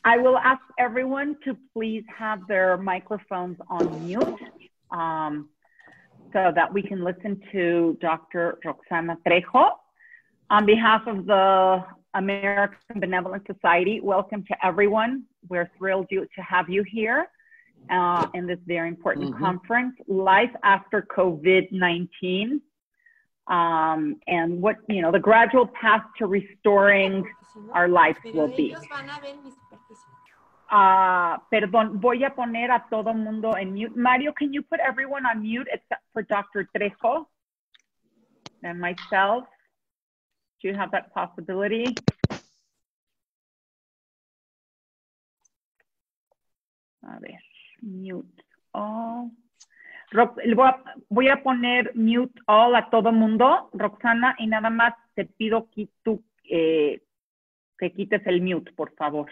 I will ask everyone to please have their microphones on mute so that we can listen to Dr. Roxana Trejo. On behalf of the American Benevolent Society, welcome to everyone. We're thrilled to have you here in this very important conference, Life After COVID-19, and what, the gradual path to restoring our lives will be. Perdón, voy a poner a todo mundo en mute. Mario, can you put everyone on mute except for Dr. Trejo and myself? Do you have that possibility? A ver, mute all. Voy a poner mute all a todo mundo, Roxana, y nada más te pido que tú que quites el mute, por favor.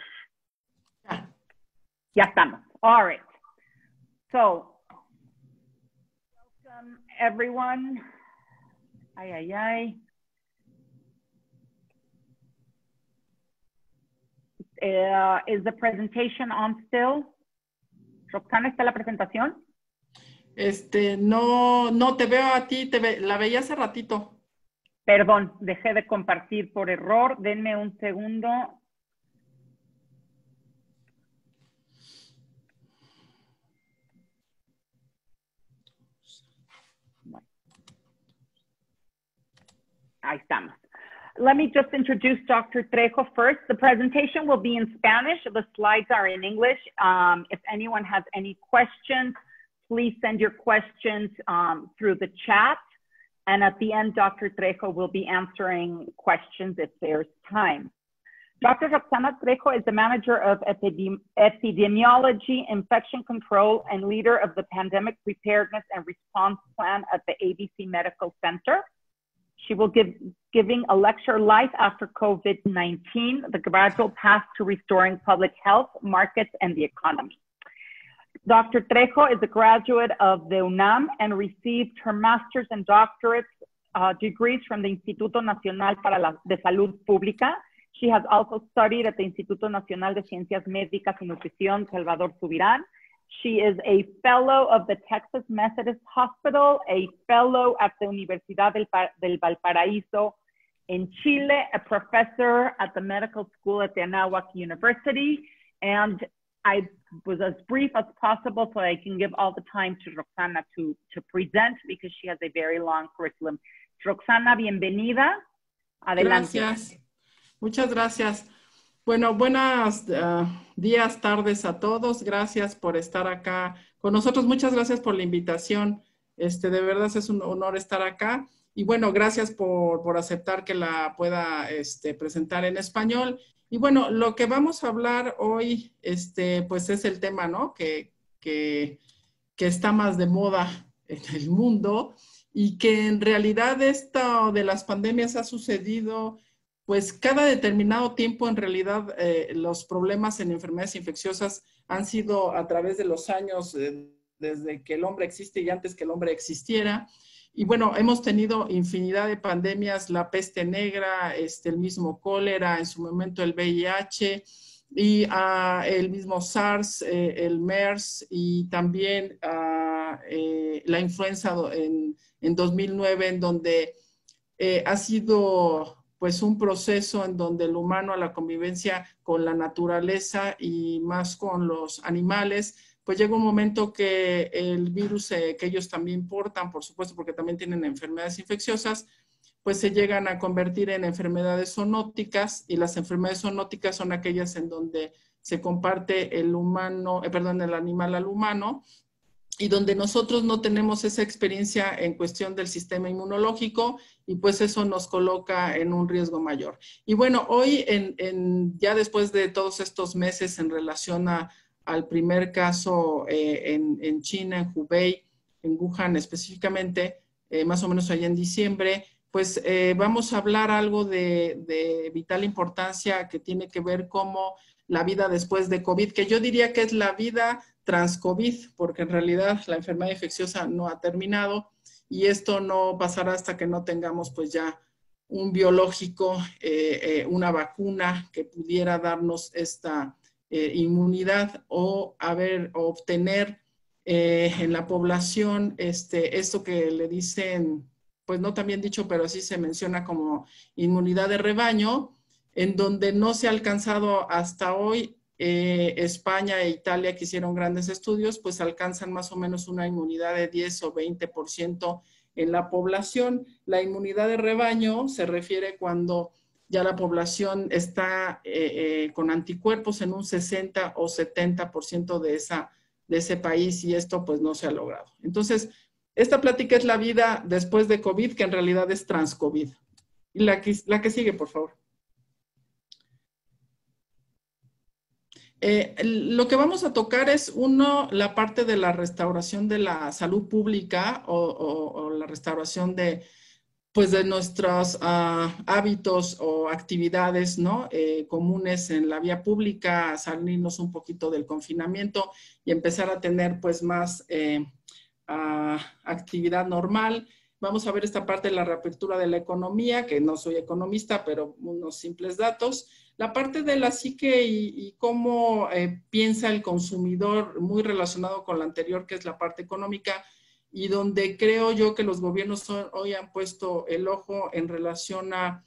Ya estamos. All right. So, welcome everyone. Is the presentation on still? Roxana, ¿está la presentación? No te veo a ti, la veía hace ratito. Perdón, dejé de compartir por error. Denme un segundo. Ahí estamos. Let me just introduce Dr. Trejo first. The presentation will be in Spanish. The slides are in English. If anyone has any questions, please send your questions through the chat. And at the end, Dr. Trejo will be answering questions if there's time. Dr. Roxana Trejo is the manager of epidemiology, infection control, and leader of the pandemic preparedness and response plan at the ABC Medical Center. She will giving a lecture, Life After COVID-19, the gradual path to restoring public health, markets, and the economy. Dr. Trejo is a graduate of the UNAM and received her master's and doctorate degrees from the Instituto Nacional de Salud Pública. She has also studied at the Instituto Nacional de Ciencias Médicas y Nutrición, Salvador Subirán. She is a fellow of the Texas Methodist Hospital, a fellow at the Universidad del Valparaíso in Chile, a professor at the medical school at the Anáhuac University. And I was as brief as possible so I can give all the time to Roxana to present because she has a very long curriculum. Roxana, bienvenida. Adelante. Gracias. Muchas gracias. Bueno, buenos días, tardes a todos. Gracias por estar acá con nosotros. Muchas gracias por la invitación. De verdad es un honor estar acá. Y bueno, gracias por aceptar que la pueda presentar en español. Y bueno, lo que vamos a hablar hoy, pues es el tema, ¿no? Que está más de moda en el mundo y que en realidad esto de las pandemias ha sucedido pues cada determinado tiempo. En realidad los problemas en enfermedades infecciosas han sido a través de los años, desde que el hombre existe y antes que el hombre existiera. Y bueno, hemos tenido infinidad de pandemias, la peste negra, el mismo cólera, en su momento el VIH, y el mismo SARS, el MERS, y también la influenza en 2009, en donde ha sido pues un proceso en donde el humano a la convivencia con la naturaleza y más con los animales, pues llega un momento que el virus que ellos también portan, por supuesto, porque también tienen enfermedades infecciosas, pues se llegan a convertir en enfermedades zoonóticas, y las enfermedades zoonóticas son aquellas en donde se comparte el animal al humano, y donde nosotros no tenemos esa experiencia en cuestión del sistema inmunológico, y pues eso nos coloca en un riesgo mayor. Y bueno, hoy ya después de todos estos meses en relación al primer caso en China, en Hubei, en Wuhan específicamente, más o menos allá en diciembre, pues vamos a hablar algo de vital importancia que tiene que ver como la vida después de COVID, que yo diría que es la vida trans-COVID, porque en realidad la enfermedad infecciosa no ha terminado y esto no pasará hasta que no tengamos pues ya un biológico, una vacuna que pudiera darnos esta inmunidad o obtener en la población esto que le dicen, pues no tan bien dicho, pero así se menciona como inmunidad de rebaño, en donde no se ha alcanzado hasta hoy. España e Italia, que hicieron grandes estudios, pues alcanzan más o menos una inmunidad de 10 o 20% en la población. La inmunidad de rebaño se refiere cuando ya la población está con anticuerpos en un 60 o 70% de ese país, y esto pues no se ha logrado. Entonces, esta plática es la vida después de COVID, que en realidad es trans-COVID. Y la que sigue, por favor. Lo que vamos a tocar es, la parte de la restauración de la salud pública o la restauración de nuestros hábitos o actividades, ¿no? Comunes en la vía pública, salirnos un poquito del confinamiento y empezar a tener pues más actividad normal. Vamos a ver esta parte de la reapertura de la economía, que no soy economista, pero unos simples datos. La parte de la psique y cómo piensa el consumidor, muy relacionado con la anterior, que es la parte económica, y donde creo yo que los gobiernos hoy han puesto el ojo en relación a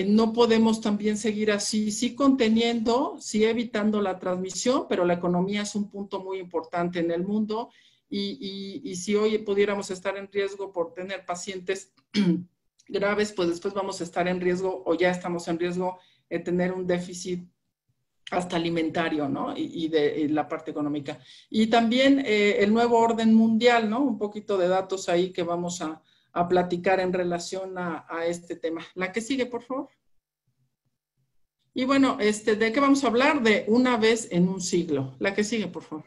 no podemos también seguir así, sí conteniendo, sí evitando la transmisión, pero la economía es un punto muy importante en el mundo, y si hoy pudiéramos estar en riesgo por tener pacientes graves, pues después vamos a estar en riesgo, o ya estamos en riesgo, de tener un déficit hasta alimentario, ¿no? Y de la parte económica. Y también el nuevo orden mundial, ¿no? Un poquito de datos ahí que vamos a platicar en relación a este tema. La que sigue, por favor. Y bueno, ¿de qué vamos a hablar? De una vez en un siglo. La que sigue, por favor.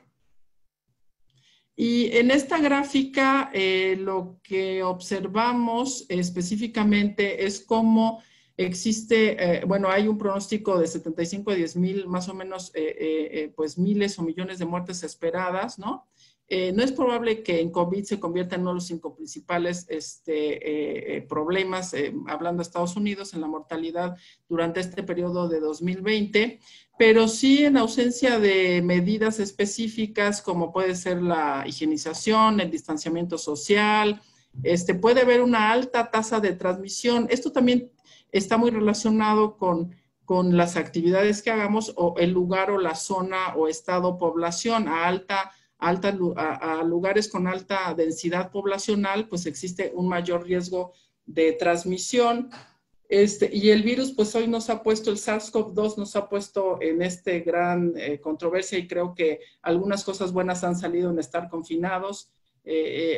Y en esta gráfica lo que observamos específicamente es cómo existe, bueno, hay un pronóstico de 75 a 10 mil, más o menos, pues miles o millones de muertes esperadas, ¿no? No es probable que en COVID se convierta en uno de los 5 principales problemas, hablando de Estados Unidos, en la mortalidad durante este periodo de 2020, pero sí en ausencia de medidas específicas como puede ser la higienización, el distanciamiento social, puede haber una alta tasa de transmisión. Esto también está muy relacionado con las actividades que hagamos, o el lugar o la zona o estado población. A lugares con alta densidad poblacional, pues existe un mayor riesgo de transmisión. Y el virus, pues hoy nos ha puesto, el SARS-CoV-2 nos ha puesto en gran controversia, y creo que algunas cosas buenas han salido en estar confinados,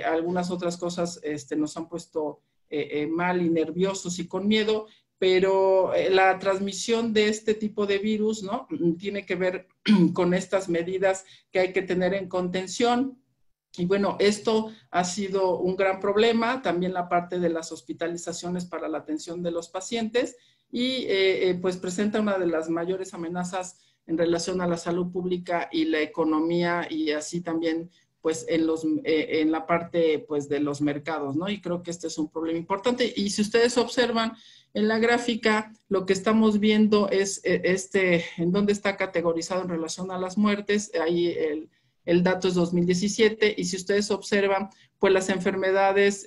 algunas otras cosas nos han puesto mal y nerviosos y con miedo, pero la transmisión de este tipo de virus, ¿no? Tiene que ver con estas medidas que hay que tener en contención. Y bueno, esto ha sido un gran problema, también la parte de las hospitalizaciones para la atención de los pacientes, y pues presenta una de las mayores amenazas en relación a la salud pública y la economía, y así también pues en la parte pues de los mercados, ¿no? Y creo que este es un problema importante. Y si ustedes observan en la gráfica, lo que estamos viendo es en dónde está categorizado en relación a las muertes. Ahí el dato es 2017, y si ustedes observan, pues las enfermedades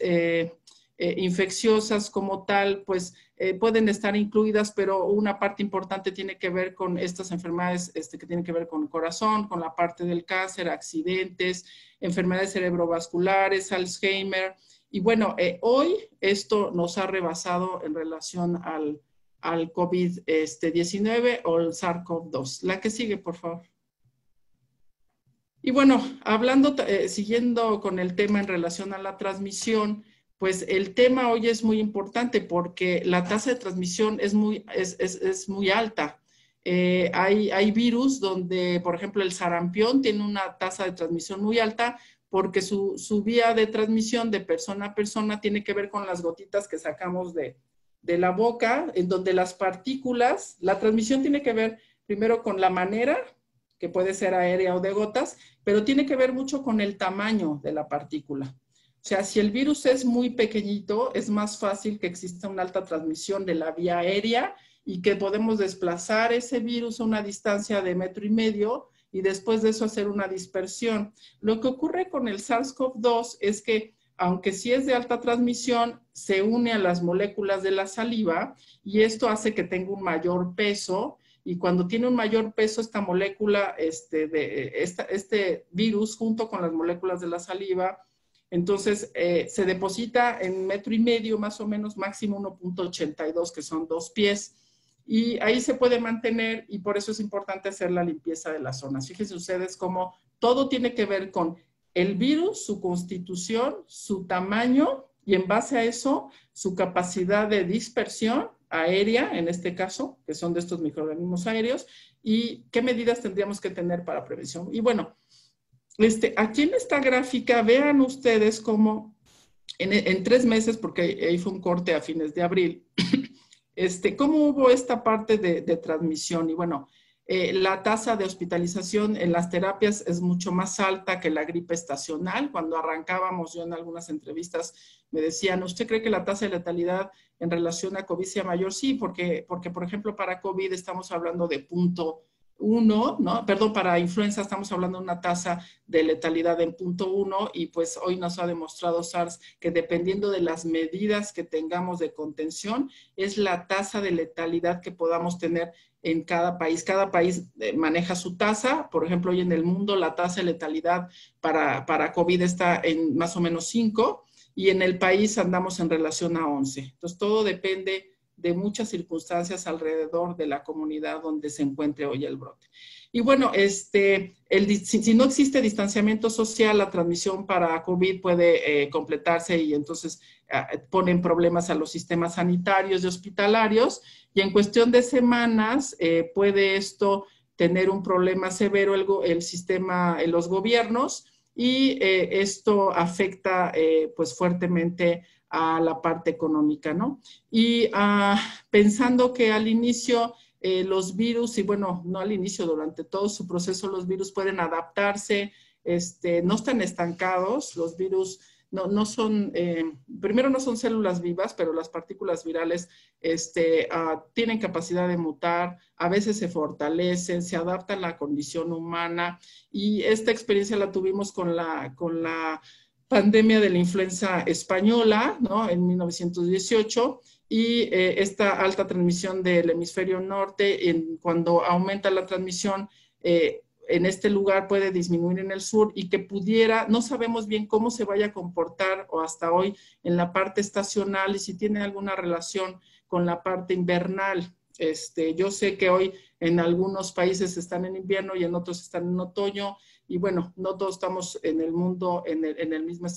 infecciosas como tal, pues pueden estar incluidas, pero una parte importante tiene que ver con estas enfermedades que tienen que ver con el corazón, con la parte del cáncer, accidentes, enfermedades cerebrovasculares, Alzheimer. Y bueno, hoy esto nos ha rebasado en relación al COVID-19 o el SARS-CoV-2. La que sigue, por favor. Y bueno, siguiendo con el tema en relación a la transmisión, pues el tema hoy es muy importante porque la tasa de transmisión es muy alta. Hay virus donde, por ejemplo, el sarampión tiene una tasa de transmisión muy alta porque su vía de transmisión de persona a persona tiene que ver con las gotitas que sacamos de la boca, en donde las partículas, la transmisión tiene que ver primero con la manera, que puede ser aérea o de gotas, pero tiene que ver mucho con el tamaño de la partícula. O sea, si el virus es muy pequeñito, es más fácil que exista una alta transmisión de la vía aérea y que podemos desplazar ese virus a una distancia de 1,5 metros y después de eso hacer una dispersión. Lo que ocurre con el SARS-CoV-2 es que, aunque sí es de alta transmisión, se une a las moléculas de la saliva y esto hace que tenga un mayor peso. Y cuando tiene un mayor peso, esta molécula, este virus, junto con las moléculas de la saliva, entonces se deposita en 1,5 metros más o menos, máximo 1,82, que son 2 pies. Y ahí se puede mantener y por eso es importante hacer la limpieza de las zonas. Fíjense ustedes cómo todo tiene que ver con el virus, su constitución, su tamaño y en base a eso, su capacidad de dispersión aérea, en este caso, que son de estos microorganismos aéreos, y qué medidas tendríamos que tener para prevención. Y bueno, aquí en esta gráfica vean ustedes cómo en 3 meses, porque ahí fue un corte a fines de abril, cómo hubo esta parte de transmisión. Y bueno, la tasa de hospitalización en las terapias es mucho más alta que la gripe estacional. Cuando arrancábamos, yo en algunas entrevistas me decían, ¿usted cree que la tasa de letalidad en relación a COVID sea mayor? Sí, porque por ejemplo, para COVID estamos hablando de 0,1, ¿no? Perdón, para influenza estamos hablando de una tasa de letalidad en 0,1 y pues hoy nos ha demostrado SARS que dependiendo de las medidas que tengamos de contención, es la tasa de letalidad que podamos tener en cada país. Cada país maneja su tasa. Por ejemplo, hoy en el mundo la tasa de letalidad para COVID está en más o menos 5 y en el país andamos en relación a 11. Entonces, todo depende de muchas circunstancias alrededor de la comunidad donde se encuentre hoy el brote. Y bueno, si no existe distanciamiento social, la transmisión para COVID puede completarse y entonces ponen problemas a los sistemas sanitarios y hospitalarios y en cuestión de semanas puede esto tener un problema severo el sistema, los gobiernos y esto afecta pues fuertemente a la parte económica, ¿no? Y pensando que al inicio los virus, y bueno, no al inicio, durante todo su proceso los virus pueden adaptarse, no están estancados, los virus no son, primero no son células vivas, pero las partículas virales tienen capacidad de mutar, a veces se fortalecen, se adaptan a la condición humana y esta experiencia la tuvimos con la pandemia de la influenza española, ¿no? En 1918 y esta alta transmisión del hemisferio norte, cuando aumenta la transmisión en este lugar puede disminuir en el sur y que pudiera, no sabemos bien cómo se vaya a comportar o hasta hoy en la parte estacional y si tiene alguna relación con la parte invernal. Yo sé que hoy en algunos países están en invierno y en otros están en otoño y bueno, no todos estamos en el mundo en el mismo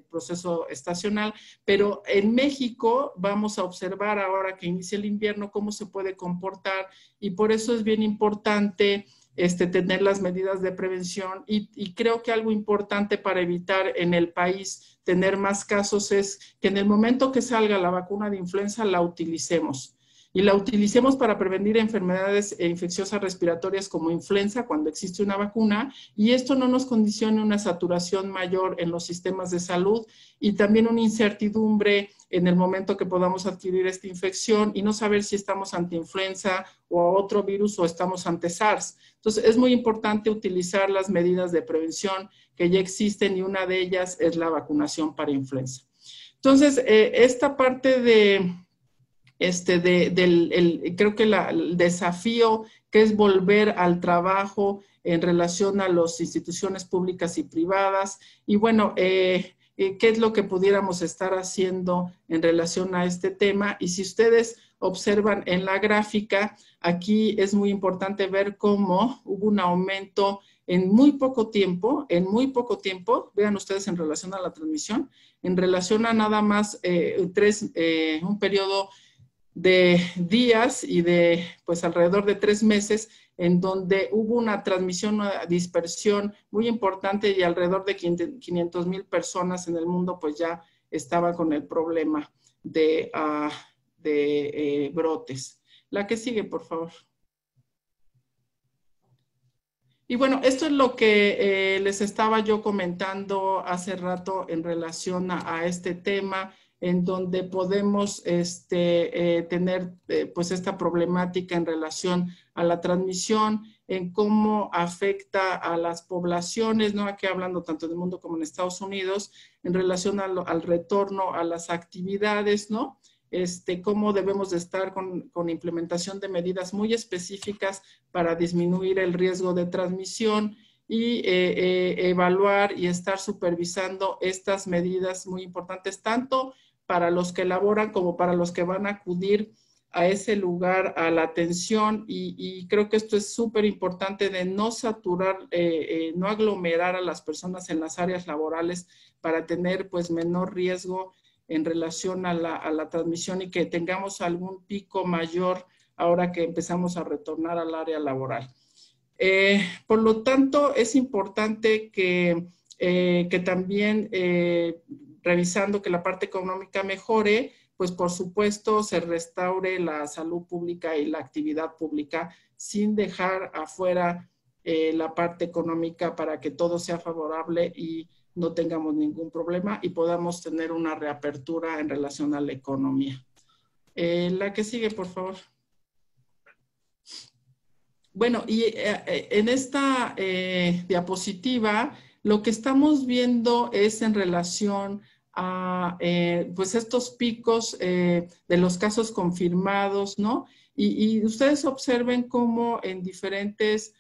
proceso estacional, pero en México vamos a observar ahora que inicia el invierno cómo se puede comportar y por eso es bien importante tener las medidas de prevención y creo que algo importante para evitar en el país tener más casos es que en el momento que salga la vacuna de influenza la utilicemos. Y la utilicemos para prevenir enfermedades infecciosas respiratorias como influenza cuando existe una vacuna y esto no nos condicione una saturación mayor en los sistemas de salud y también una incertidumbre en el momento que podamos adquirir esta infección y no saber si estamos ante influenza o otro virus o estamos ante SARS. Entonces es muy importante utilizar las medidas de prevención que ya existen y una de ellas es la vacunación para influenza. Entonces esta parte creo que el desafío que es volver al trabajo en relación a las instituciones públicas y privadas. Y bueno, ¿qué es lo que pudiéramos estar haciendo en relación a este tema? Y si ustedes observan en la gráfica, aquí es muy importante ver cómo hubo un aumento en muy poco tiempo, vean ustedes en relación a la transmisión, en relación a nada más un periodo de días y de pues alrededor de 3 meses en donde hubo una transmisión, una dispersión muy importante y alrededor de 500,000 personas en el mundo pues ya estaban con el problema de brotes. La que sigue, por favor. Y bueno, esto es lo que les estaba yo comentando hace rato en relación a este tema, en donde podemos tener pues esta problemática en relación a la transmisión, en cómo afecta a las poblaciones, ¿no? Aquí hablando tanto del mundo como en Estados Unidos, en relación al retorno a las actividades, ¿no? Cómo debemos de estar con implementación de medidas muy específicas para disminuir el riesgo de transmisión y evaluar y estar supervisando estas medidas muy importantes, tanto para los que elaboran como para los que van a acudir a ese lugar, a la atención, y creo que esto es súper importante de no saturar, no aglomerar a las personas en las áreas laborales para tener pues menor riesgo en relación a la transmisión y que tengamos algún pico mayor ahora que empezamos a retornar al área laboral. Por lo tanto, es importante que también revisando que la parte económica mejore, pues por supuesto se restaure la salud pública y la actividad pública sin dejar afuera la parte económica para que todo sea favorable y no tengamos ningún problema y podamos tener una reapertura en relación a la economía. La que sigue, por favor. Bueno, y en esta diapositiva, lo que estamos viendo es en relación a pues estos picos de los casos confirmados, ¿no? Y ustedes observen cómo en diferentes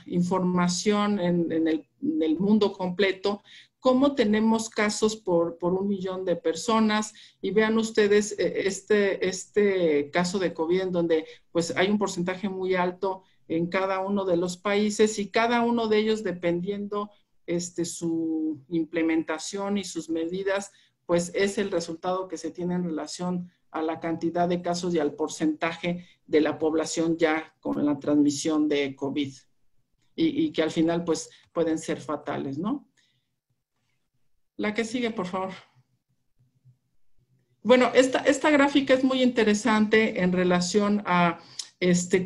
información en el mundo completo, cómo tenemos casos por 1 millón de personas, y vean ustedes este caso de COVID en donde pues hay un porcentaje muy alto en cada uno de los países y cada uno de ellos dependiendo su implementación y sus medidas, pues es el resultado que se tiene en relación a la cantidad de casos y al porcentaje de la población ya con la transmisión de COVID y que al final pues pueden ser fatales, ¿no? La que sigue, por favor. Bueno, esta gráfica es muy interesante en relación a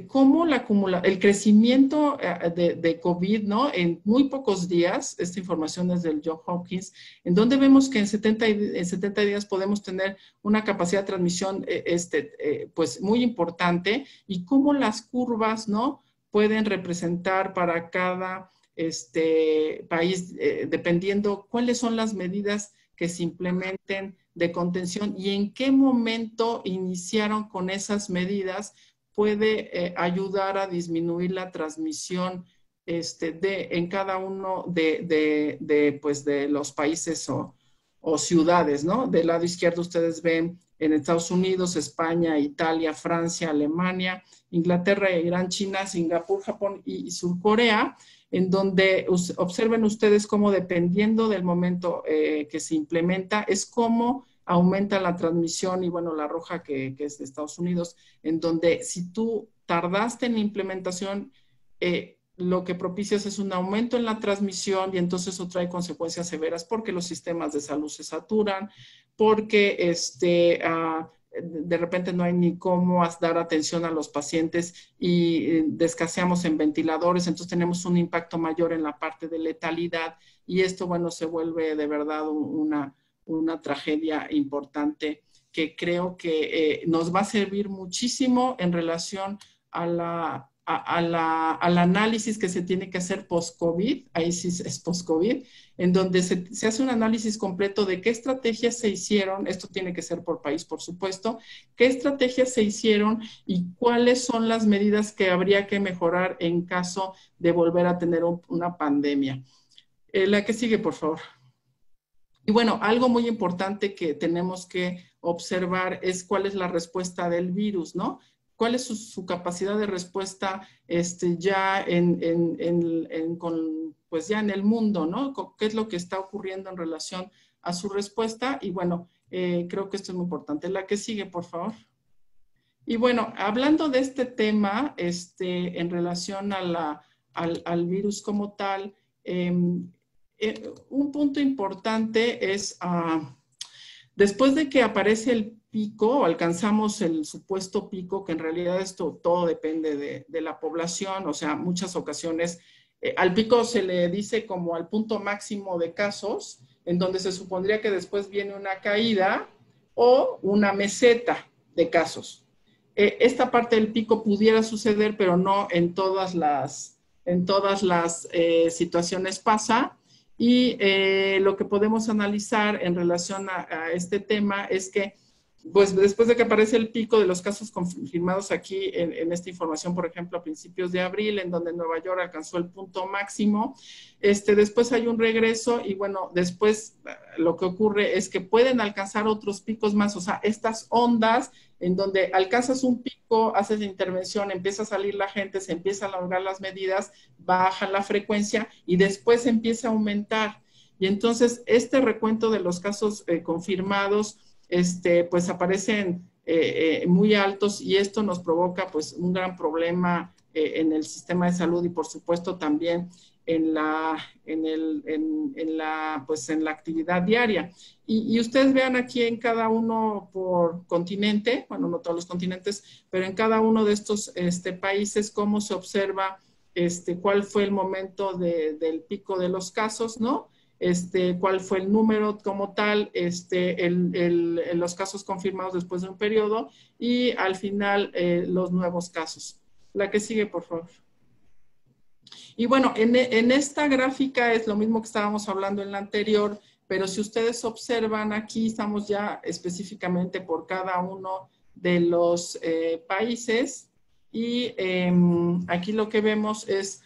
cómo el crecimiento de COVID, ¿no? En muy pocos días, esta información es del Johns Hopkins, en donde vemos que en 70 días podemos tener una capacidad de transmisión pues muy importante y cómo las curvas, ¿no? Pueden representar para cada país, dependiendo cuáles son las medidas que se implementen de contención y en qué momento iniciaron con esas medidas, puede ayudar a disminuir la transmisión en cada uno pues de los países o ciudades, ¿no? Del lado izquierdo ustedes ven en Estados Unidos, España, Italia, Francia, Alemania, Inglaterra, Irán, China, Singapur, Japón y Sur Corea, en donde observen ustedes cómo dependiendo del momento que se implementa, es cómo aumenta la transmisión y bueno, la roja que es de Estados Unidos, en donde si tú tardaste en la implementación, lo que propicias es un aumento en la transmisión y entonces eso trae consecuencias severas porque los sistemas de salud se saturan, porque de repente no hay ni cómo dar atención a los pacientes y escaseamos en ventiladores, entonces tenemos un impacto mayor en la parte de letalidad y esto, bueno, se vuelve de verdad una tragedia importante que creo que nos va a servir muchísimo en relación al análisis que se tiene que hacer post-COVID, ahí sí es post-COVID, en donde se hace un análisis completo de qué estrategias se hicieron, esto tiene que ser por país, por supuesto, qué estrategias se hicieron y cuáles son las medidas que habría que mejorar en caso de volver a tener una pandemia. La que sigue, por favor. Y bueno, algo muy importante que tenemos que observar es cuál es la respuesta del virus, ¿no? ¿Cuál es su capacidad de respuesta ya pues ya en el mundo, ¿no? ¿Qué es lo que está ocurriendo en relación a su respuesta? Y bueno, creo que esto es muy importante. La que sigue, por favor. Y bueno, hablando de este tema, en relación al virus como tal, un punto importante es, después de que aparece pico, alcanzamos el supuesto pico, que en realidad esto todo depende de la población, o sea, muchas ocasiones al pico se le dice como al punto máximo de casos, en donde se supondría que después viene una caída o una meseta de casos. Esta parte del pico pudiera suceder, pero no en todas las situaciones pasa. Y lo que podemos analizar en relación a este tema es que, pues después de que aparece el pico de los casos confirmados aquí en esta información, por ejemplo, a principios de abril, en donde Nueva York alcanzó el punto máximo, después hay un regreso y bueno, después lo que ocurre es que pueden alcanzar otros picos más, o sea, estas ondas en donde alcanzas un pico, haces intervención, empieza a salir la gente, se empiezan a lograr las medidas, baja la frecuencia y después empieza a aumentar. Y entonces este recuento de los casos confirmados, pues aparecen muy altos y esto nos provoca pues un gran problema en el sistema de salud y por supuesto también en la actividad diaria. Y ustedes vean aquí en cada uno por continente, bueno, no todos los continentes, pero en cada uno de estos países cómo se observa cuál fue el momento del pico de los casos, ¿no? Cuál fue el número como tal, los casos confirmados después de un periodo y al final los nuevos casos. La que sigue, por favor. Y bueno, en esta gráfica es lo mismo que estábamos hablando en la anterior, pero si ustedes observan aquí, estamos ya específicamente por cada uno de los países y aquí lo que vemos es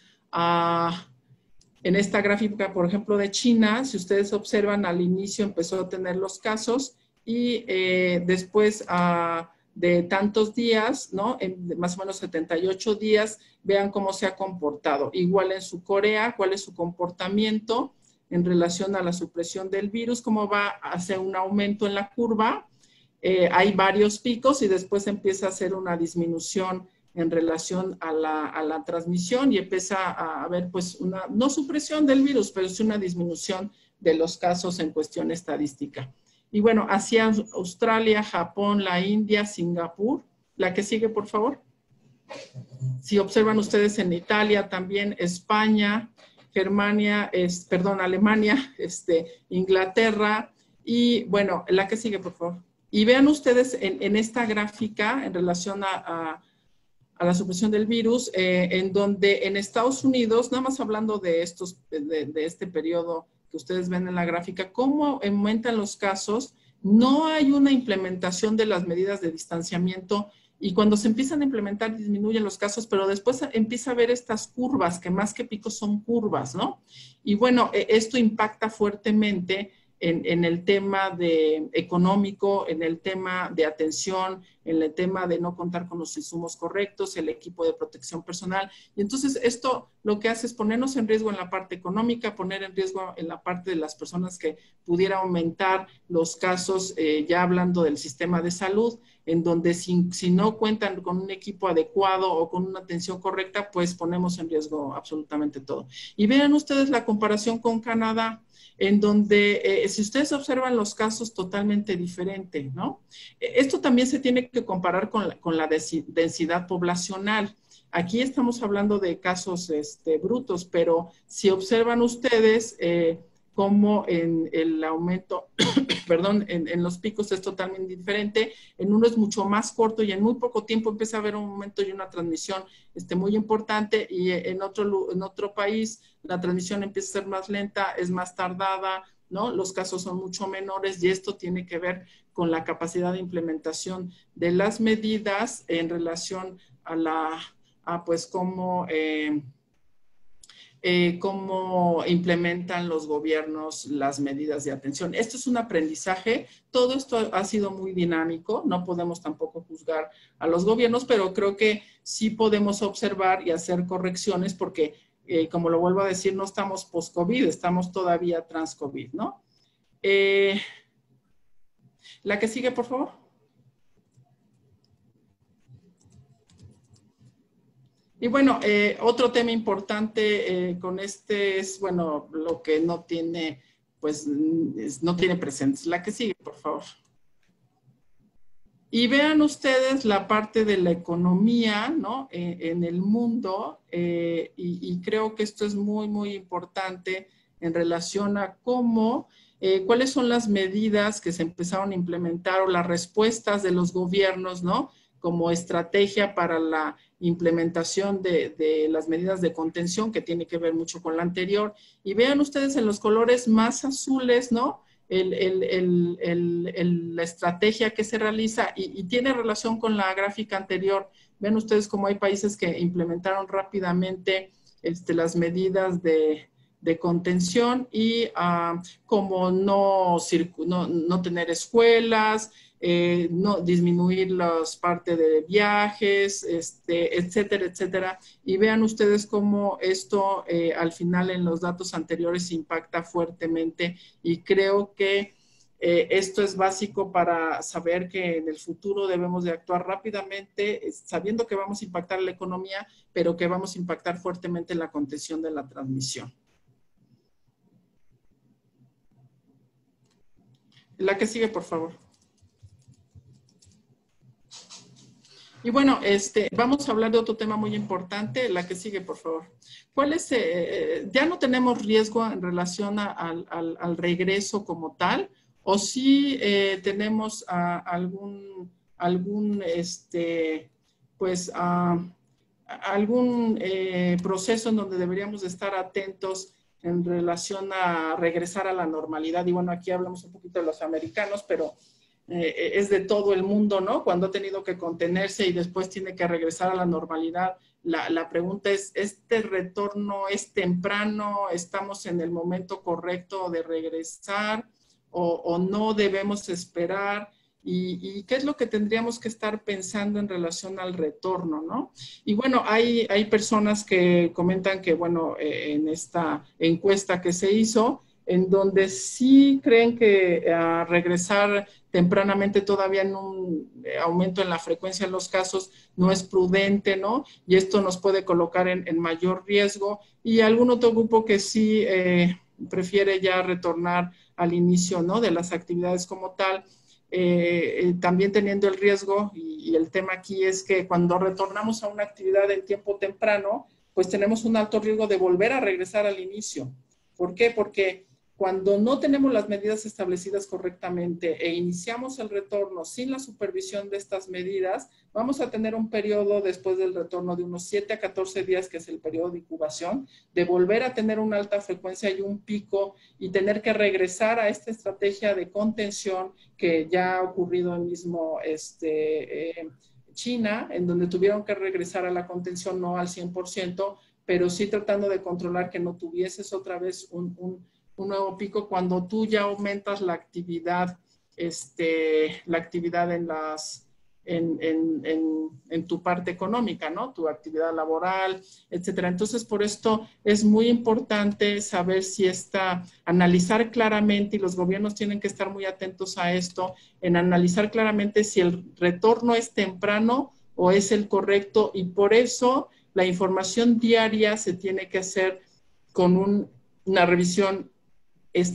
en esta gráfica, por ejemplo, de China, si ustedes observan, al inicio empezó a tener los casos y después de tantos días, ¿no? En más o menos 78 días, vean cómo se ha comportado. Igual en su Corea, cuál es su comportamiento en relación a la supresión del virus, cómo va hacia un aumento en la curva. Hay varios picos y después empieza a hacer una disminución en relación a la transmisión y empieza a haber pues una, no supresión del virus, pero sí una disminución de los casos en cuestión estadística. Y bueno, hacia Australia, Japón, la India, Singapur. La que sigue, por favor. Si observan ustedes en Italia también, España, Germania, Alemania, Inglaterra y bueno, la que sigue, por favor. Y vean ustedes en esta gráfica en relación a la supresión del virus, en donde en Estados Unidos, nada más hablando de este periodo que ustedes ven en la gráfica, cómo aumentan los casos, no hay una implementación de las medidas de distanciamiento y cuando se empiezan a implementar disminuyen los casos, pero después empieza a haber estas curvas, que más que picos son curvas, ¿no? Y bueno, esto impacta fuertemente en el tema económico, en el tema de atención, en el tema de no contar con los insumos correctos, el equipo de protección personal. Y entonces esto lo que hace es ponernos en riesgo en la parte económica, poner en riesgo en la parte de las personas que pudiera aumentar los casos, ya hablando del sistema de salud, en donde si no cuentan con un equipo adecuado o con una atención correcta, pues ponemos en riesgo absolutamente todo. Y vean ustedes la comparación con Canadá, en donde si ustedes observan los casos totalmente diferente, ¿no? Esto también se tiene que comparar con la densidad poblacional. Aquí estamos hablando de casos brutos, pero si observan ustedes cómo en el aumento, perdón, en los picos es totalmente diferente, en uno es mucho más corto y en muy poco tiempo empieza a haber un aumento y una transmisión muy importante y en otro país la transmisión empieza a ser más lenta, es más tardada, ¿no? Los casos son mucho menores y esto tiene que ver con la capacidad de implementación de las medidas en relación a pues cómo implementan los gobiernos las medidas de atención. Esto es un aprendizaje, todo esto ha sido muy dinámico, no podemos tampoco juzgar a los gobiernos, pero creo que sí podemos observar y hacer correcciones porque, como lo vuelvo a decir, no estamos post-COVID, estamos todavía trans-COVID, ¿no? La que sigue, por favor. Y bueno, otro tema importante con es, bueno, lo que no tiene, pues, no tiene presencia. La que sigue, por favor. Y vean ustedes la parte de la economía, ¿no? En el mundo, y creo que esto es muy, muy importante en relación a cómo, cuáles son las medidas que se empezaron a implementar o las respuestas de los gobiernos, ¿no? Como estrategia para la implementación de las medidas de contención, que tiene que ver mucho con la anterior. Y vean ustedes en los colores más azules, ¿no? La estrategia que se realiza y tiene relación con la gráfica anterior. Ven ustedes cómo hay países que implementaron rápidamente las medidas de contención y como no tener escuelas, no disminuir las partes de viajes, etcétera, etcétera. Y vean ustedes cómo esto al final en los datos anteriores impacta fuertemente y creo que esto es básico para saber que en el futuro debemos de actuar rápidamente, sabiendo que vamos a impactar la economía, pero que vamos a impactar fuertemente la contención de la transmisión. La que sigue, por favor. Y bueno, vamos a hablar de otro tema muy importante, la que sigue, por favor. ¿Cuál es, ya no tenemos riesgo en relación al regreso como tal, o sí tenemos algún proceso en donde deberíamos estar atentos en relación a regresar a la normalidad? Y bueno, aquí hablamos un poquito de los americanos, pero es de todo el mundo, ¿no? Cuando ha tenido que contenerse y después tiene que regresar a la normalidad. La pregunta es, ¿este retorno es temprano? ¿Estamos en el momento correcto de regresar? ¿O no debemos esperar? ¿Y qué es lo que tendríamos que estar pensando en relación al retorno, ¿no? Y bueno, hay personas que comentan que, bueno, en esta encuesta que se hizo, en donde sí creen que regresar tempranamente todavía en un aumento en la frecuencia de los casos no es prudente, ¿no? Y esto nos puede colocar en mayor riesgo. Y algún otro grupo que sí prefiere ya retornar al inicio, ¿no? De las actividades como tal. También teniendo el riesgo, y el tema aquí es que cuando retornamos a una actividad en tiempo temprano, pues tenemos un alto riesgo de volver a regresar al inicio. ¿Por qué? Porque cuando no tenemos las medidas establecidas correctamente e iniciamos el retorno sin la supervisión de estas medidas, vamos a tener un periodo después del retorno de unos 7 a 14 días, que es el periodo de incubación, de volver a tener una alta frecuencia y un pico y tener que regresar a esta estrategia de contención que ya ha ocurrido en mismo China, en donde tuvieron que regresar a la contención no al 100%, pero sí tratando de controlar que no tuvieses otra vez un nuevo pico cuando tú ya aumentas la actividad en tu parte económica, ¿no? Tu actividad laboral, etcétera. Entonces, por esto es muy importante saber si analizar claramente, y los gobiernos tienen que estar muy atentos a esto, en analizar claramente si el retorno es temprano o es el correcto, y por eso la información diaria se tiene que hacer con una revisión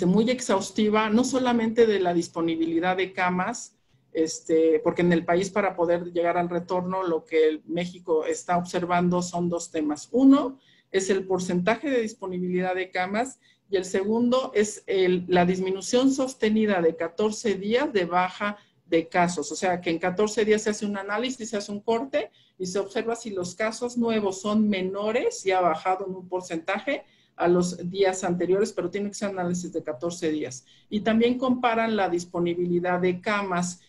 muy exhaustiva, no solamente de la disponibilidad de camas, porque en el país para poder llegar al retorno lo que México está observando son dos temas. Uno es el porcentaje de disponibilidad de camas y el segundo es la disminución sostenida de 14 días de baja de casos. O sea, que en 14 días se hace un análisis, se hace un corte y se observa si los casos nuevos son menores y ha bajado en un porcentaje a los días anteriores, pero tiene que ser análisis de 14 días. Y también comparan la disponibilidad de camas,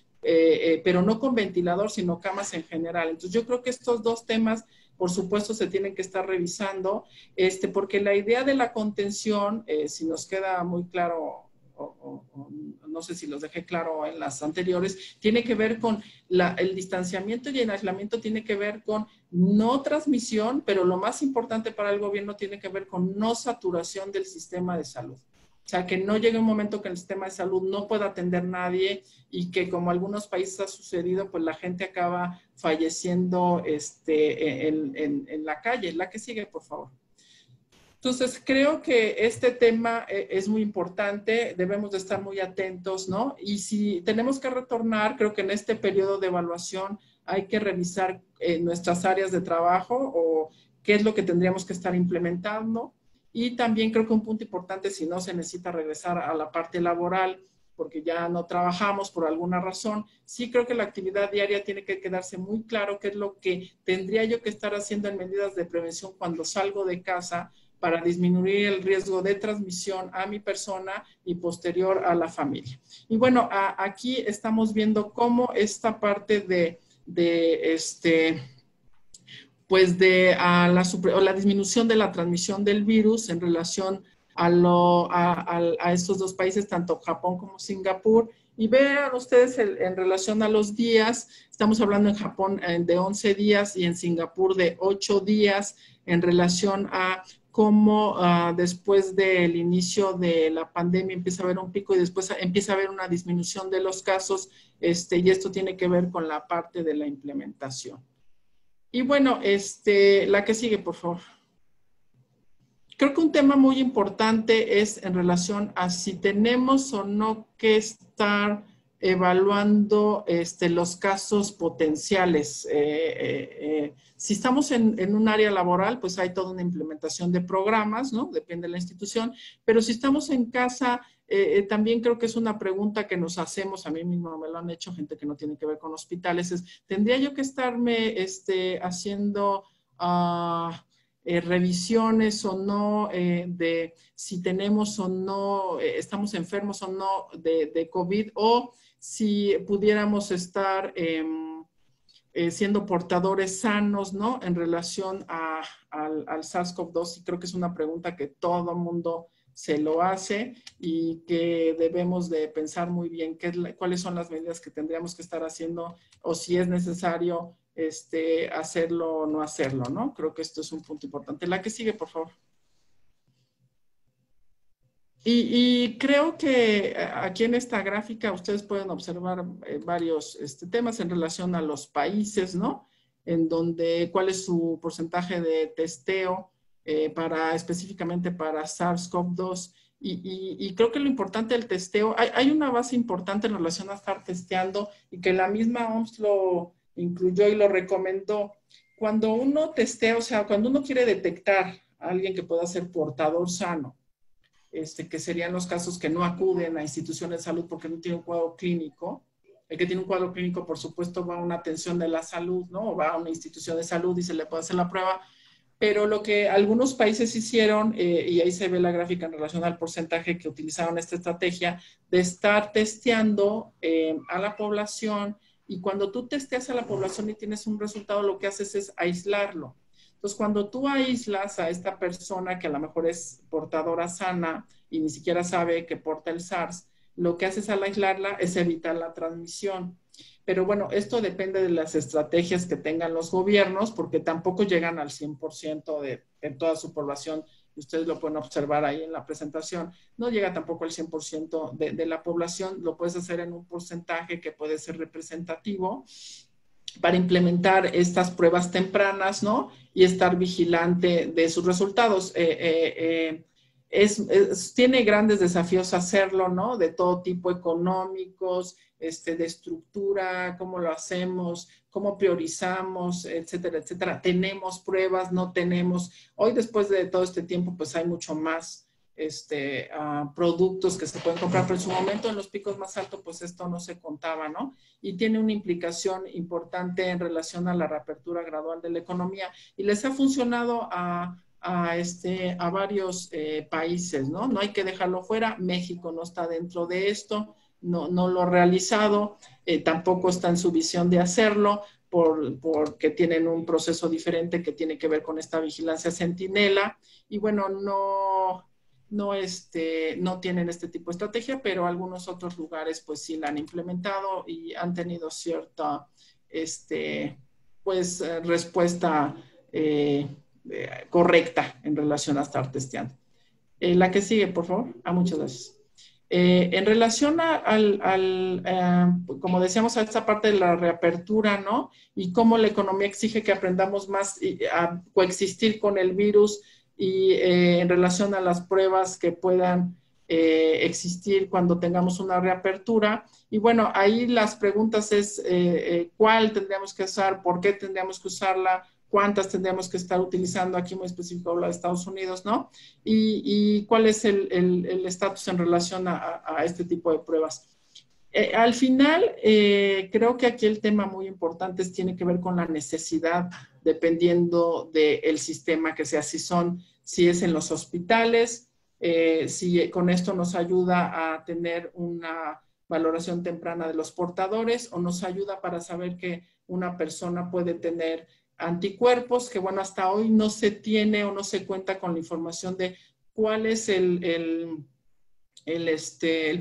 pero no con ventilador, sino camas en general. Entonces, yo creo que estos dos temas, por supuesto, se tienen que estar revisando, porque la idea de la contención, si nos queda muy claro, no sé si los dejé claro en las anteriores, tiene que ver con el distanciamiento y el aislamiento, tiene que ver con no transmisión, pero lo más importante para el gobierno tiene que ver con no saturación del sistema de salud. O sea, que no llegue un momento que el sistema de salud no pueda atender nadie y que, como algunos países ha sucedido, pues la gente acaba falleciendo en la calle. La que sigue, por favor. Entonces, creo que este tema es muy importante, debemos de estar muy atentos, ¿no? Y si tenemos que retornar, creo que en este periodo de evaluación hay que revisar nuestras áreas de trabajo o qué es lo que tendríamos que estar implementando. Y también creo que un punto importante, si no se necesita regresar a la parte laboral, porque ya no trabajamos por alguna razón, sí creo que la actividad diaria tiene que quedarse muy claro qué es lo que tendría yo que estar haciendo en medidas de prevención cuando salgo de casa para disminuir el riesgo de transmisión a mi persona y posterior a la familia. Y bueno, aquí estamos viendo cómo esta parte pues la disminución de la transmisión del virus en relación a estos dos países, tanto Japón como Singapur. Y vean ustedes en relación a los días, estamos hablando en Japón de 11 días y en Singapur de 8 días en relación a cómo después del inicio de la pandemia empieza a haber un pico y después empieza a haber una disminución de los casos, y esto tiene que ver con la parte de la implementación. Y bueno, la que sigue, por favor. Creo que un tema muy importante es en relación a si tenemos o no que estar evaluando los casos potenciales. Si estamos en un área laboral, pues hay toda una implementación de programas, ¿no? Depende de la institución. Pero si estamos en casa, también creo que es una pregunta que nos hacemos, a mí mismo me lo han hecho gente que no tiene que ver con hospitales, ¿tendría yo que estarme haciendo revisiones o no de si tenemos o no, estamos enfermos o no de COVID, o si pudiéramos estar siendo portadores sanos, ¿no? En relación al SARS-CoV-2, y creo que es una pregunta que todo el mundo se lo hace y que debemos de pensar muy bien cuáles son las medidas que tendríamos que estar haciendo o si es necesario hacerlo o no hacerlo, ¿no? Creo que esto es un punto importante. La que sigue, por favor. Y creo que aquí en esta gráfica ustedes pueden observar varios temas en relación a los países, ¿no? En donde cuál es su porcentaje de testeo específicamente para SARS-CoV-2. Y creo que lo importante del testeo, hay una base importante en relación a estar testeando y que la misma OMS lo incluyó y lo recomendó. Cuando uno testea, o sea, cuando uno quiere detectar a alguien que pueda ser portador sano, que serían los casos que no acuden a instituciones de salud porque no tienen un cuadro clínico. El que tiene un cuadro clínico, por supuesto, va a una atención de la salud, ¿no? O va a una institución de salud y se le puede hacer la prueba. Pero lo que algunos países hicieron, y ahí se ve la gráfica en relación al porcentaje que utilizaron esta estrategia, de estar testeando a la población, y cuando tú testeas a la población y tienes un resultado, lo que haces es aislarlo. Entonces, cuando tú aíslas a esta persona que a lo mejor es portadora sana y ni siquiera sabe que porta el SARS, lo que haces al aislarla es evitar la transmisión. Pero bueno, esto depende de las estrategias que tengan los gobiernos, porque tampoco llegan al 100% de toda su población. Ustedes lo pueden observar ahí en la presentación. No llega tampoco al 100% de la población. Lo puedes hacer en un porcentaje que puede ser representativo para implementar estas pruebas tempranas, ¿no? Y estar vigilante de sus resultados. Tiene grandes desafíos hacerlo, ¿no? De todo tipo, económicos, de estructura, cómo lo hacemos, cómo priorizamos, etcétera, etcétera. Tenemos pruebas, no tenemos. Hoy, después de todo este tiempo, pues hay mucho más productos que se pueden comprar, pero en su momento en los picos más altos, pues esto no se contaba, ¿no? Y tiene una implicación importante en relación a la reapertura gradual de la economía, y les ha funcionado a varios países, ¿no? No hay que dejarlo fuera. México no está dentro de esto, no lo ha realizado, tampoco está en su visión de hacerlo, porque tienen un proceso diferente que tiene que ver con esta vigilancia centinela, y bueno, no tienen este tipo de estrategia, pero algunos otros lugares pues sí la han implementado y han tenido cierta respuesta correcta en relación a estar testeando. La que sigue, por favor. Muchas gracias. En relación como decíamos, a esta parte de la reapertura, ¿no? Y cómo la economía exige que aprendamos más a coexistir con el virus, y en relación a las pruebas que puedan existir cuando tengamos una reapertura. Y bueno, ahí las preguntas es cuál tendríamos que usar, por qué tendríamos que usarla, cuántas tendríamos que estar utilizando, aquí muy específico habla de Estados Unidos, ¿no? Y cuál es el estatus en relación a este tipo de pruebas. Al final, creo que aquí el tema muy importante tiene que ver con la necesidad, dependiendo del sistema que sea, si es en los hospitales, si con esto nos ayuda a tener una valoración temprana de los portadores o nos ayuda para saber que una persona puede tener anticuerpos, que bueno, hasta hoy no se tiene o no se cuenta con la información de cuál es el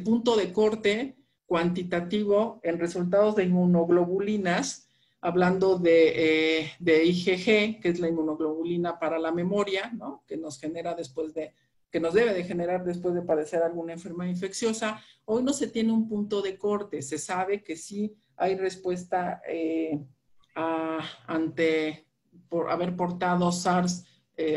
punto de corte cuantitativo en resultados de inmunoglobulinas, hablando de IgG, que es la inmunoglobulina para la memoria, ¿no? Que nos genera que nos debe de generar después de padecer alguna enfermedad infecciosa. Hoy no se tiene un punto de corte, se sabe que sí hay respuesta por haber portado SARS,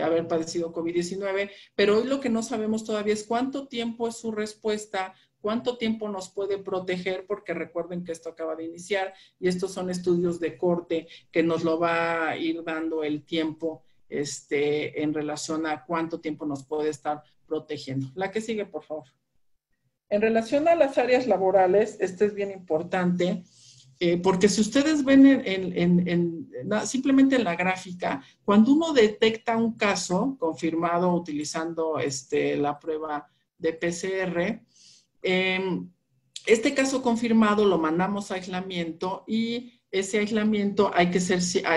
haber padecido COVID-19, pero hoy lo que no sabemos todavía es cuánto tiempo es su respuesta, cuánto tiempo nos puede proteger, porque recuerden que esto acaba de iniciar y estos son estudios de corte que nos lo va a ir dando el tiempo en relación a cuánto tiempo nos puede estar protegiendo. La que sigue, por favor. En relación a las áreas laborales, esto es bien importante, porque si ustedes ven simplemente en la gráfica, cuando uno detecta un caso confirmado utilizando la prueba de PCR, este caso confirmado lo mandamos a aislamiento y ese aislamiento a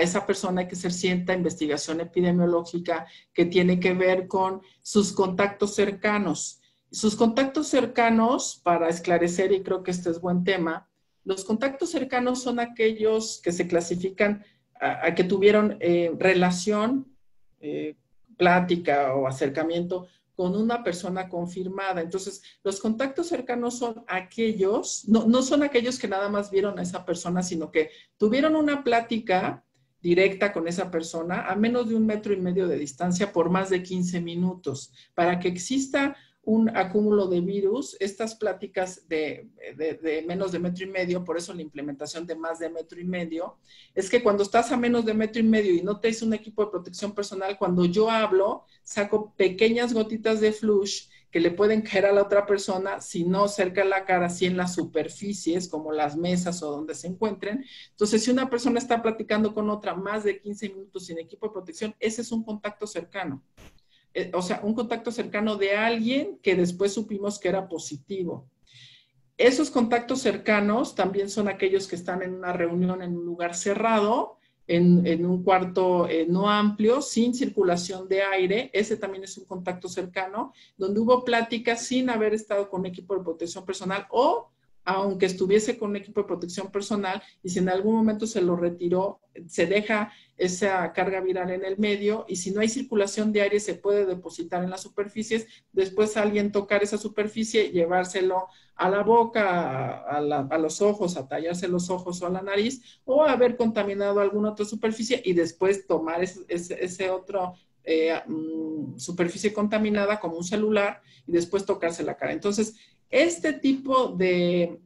esa persona hay que hacer cierta investigación epidemiológica que tiene que ver con sus contactos cercanos. Sus contactos cercanos, para esclarecer, y creo que este es buen tema, los contactos cercanos son aquellos que se clasifican a que tuvieron relación, plática o acercamiento con una persona confirmada. Entonces, los contactos cercanos son aquellos, no son aquellos que nada más vieron a esa persona, sino que tuvieron una plática directa con esa persona a menos de 1,5 metros de distancia por más de 15 minutos. Para que exista un acúmulo de virus, estas pláticas de menos de 1,5 metros, por eso la implementación de más de 1,5 metros, es que cuando estás a menos de 1,5 metros y no te es un equipo de protección personal, cuando yo hablo, saco pequeñas gotitas de flush que le pueden caer a la otra persona, si no cerca de la cara, si en las superficies, como las mesas o donde se encuentren. Entonces, si una persona está platicando con otra más de 15 minutos sin equipo de protección, ese es un contacto cercano. O sea, un contacto cercano de alguien que después supimos que era positivo. Esos contactos cercanos también son aquellos que están en una reunión en un lugar cerrado, en un cuarto no amplio, sin circulación de aire. Ese también es un contacto cercano, donde hubo pláticas sin haber estado con equipo de protección personal o aunque estuviese con un equipo de protección personal y si en algún momento se lo retiró, se deja esa carga viral en el medio y si no hay circulación de aire se puede depositar en las superficies, después alguien tocar esa superficie, llevárselo a la boca, a los ojos, a tallarse los ojos o a la nariz o haber contaminado alguna otra superficie y después tomar ese otro superficie contaminada como un celular y después tocarse la cara. Entonces, este tipo de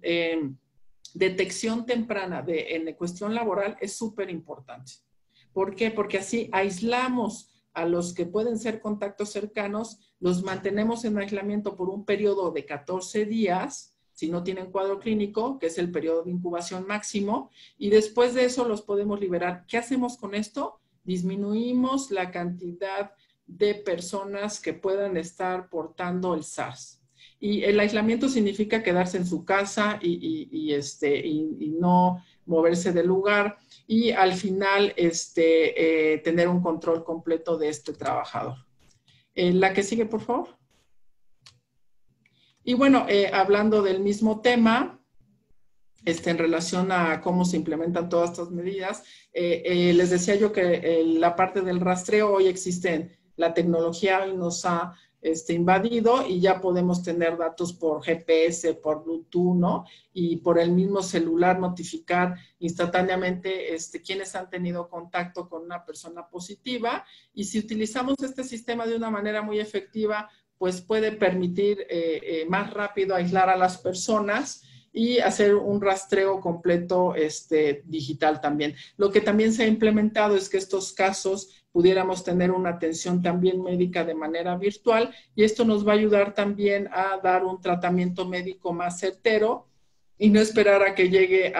detección temprana en cuestión laboral es súper importante. ¿Por qué? Porque así aislamos a los que pueden ser contactos cercanos, los mantenemos en aislamiento por un periodo de 14 días, si no tienen cuadro clínico, que es el periodo de incubación máximo, y después de eso los podemos liberar. ¿Qué hacemos con esto? Disminuimos la cantidad de personas que puedan estar portando el SARS. Y el aislamiento significa quedarse en su casa y no moverse del lugar y al final tener un control completo de este trabajador. La que sigue, por favor. Y bueno, hablando del mismo tema, en relación a cómo se implementan todas estas medidas, les decía yo que la parte del rastreo hoy existe, la tecnología hoy nos ha invadido y ya podemos tener datos por GPS, por Bluetooth, ¿no? Y por el mismo celular notificar instantáneamente quienes han tenido contacto con una persona positiva. Y si utilizamos este sistema de una manera muy efectiva, pues puede permitir más rápido aislar a las personas y hacer un rastreo completo digital también. Lo que también se ha implementado es que estos casos pudiéramos tener una atención también médica de manera virtual y esto nos va a ayudar también a dar un tratamiento médico más certero y no esperar a que llegue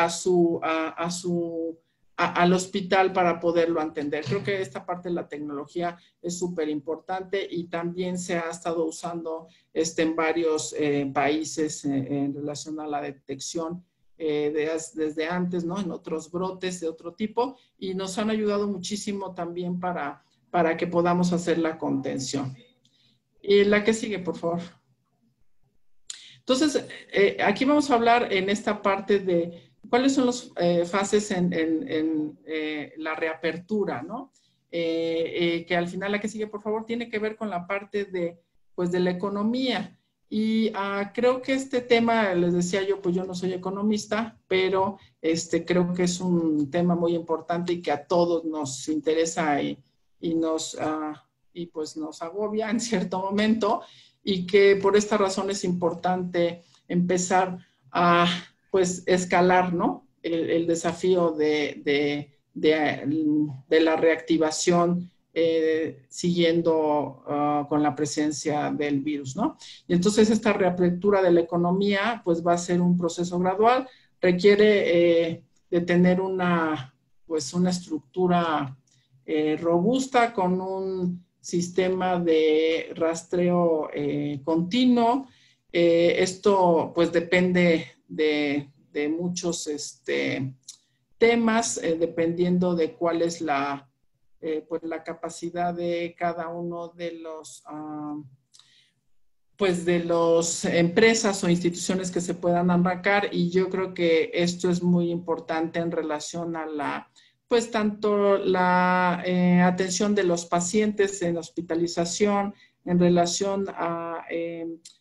al hospital para poderlo atender. Creo que esta parte de la tecnología es súper importante y también se ha estado usando en varios países en relación a la detección desde antes, ¿no? En otros brotes de otro tipo y nos han ayudado muchísimo también para que podamos hacer la contención. Y la que sigue, por favor. Entonces, aquí vamos a hablar en esta parte de cuáles son las fases en la reapertura, ¿no? Que al final, la que sigue, por favor, tiene que ver con la parte de la economía. Y creo que este tema, les decía yo, pues yo no soy economista, pero creo que es un tema muy importante y que a todos nos interesa y pues nos agobia en cierto momento y que por esta razón es importante empezar a pues escalar, ¿no? El desafío de la reactivación siguiendo con la presencia del virus, ¿no? Y entonces esta reapertura de la economía pues va a ser un proceso gradual, requiere de tener una estructura robusta con un sistema de rastreo continuo. Esto pues depende de muchos temas, dependiendo de cuál es la capacidad de cada uno de los de las empresas o instituciones que se puedan arrancar, y yo creo que esto es muy importante en relación a la tanto la atención de los pacientes en hospitalización, en relación a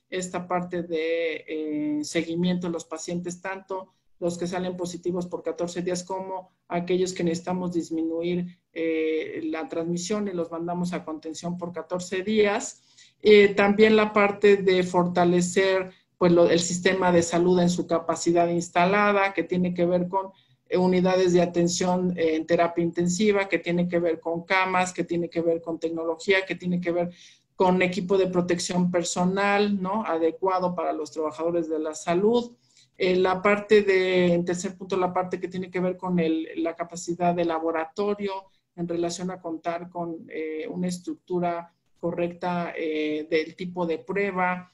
esta parte de seguimiento de los pacientes, tanto los que salen positivos por 14 días como aquellos que necesitamos disminuir la transmisión y los mandamos a contención por 14 días. También la parte de fortalecer el sistema de salud en su capacidad instalada, que tiene que ver con unidades de atención en terapia intensiva, que tiene que ver con camas, que tiene que ver con tecnología, que tiene que ver con equipo de protección personal, ¿no? Adecuado para los trabajadores de la salud. La parte en tercer punto, la parte que tiene que ver con la capacidad de laboratorio en relación a contar con una estructura correcta del tipo de prueba,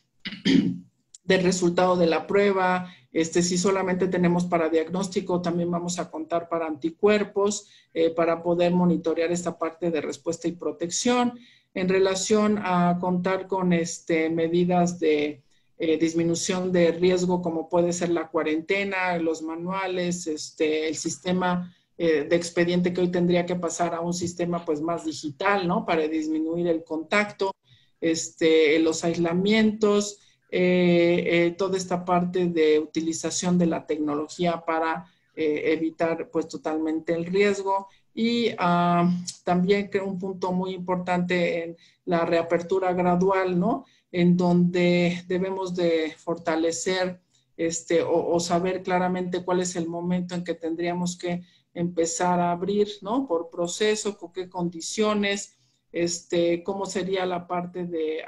del resultado de la prueba. Si solamente tenemos para diagnóstico, también vamos a contar para anticuerpos, para poder monitorear esta parte de respuesta y protección. En relación a contar con medidas de disminución de riesgo, como puede ser la cuarentena, los manuales, el sistema de expediente que hoy tendría que pasar a un sistema pues más digital, ¿no? Para disminuir el contacto, los aislamientos, toda esta parte de utilización de la tecnología para evitar pues totalmente el riesgo. Y también creo un punto muy importante en la reapertura gradual, ¿no? En donde debemos de fortalecer o saber claramente cuál es el momento en que tendríamos que empezar a abrir, ¿no? Por proceso, con qué condiciones, cómo sería la parte de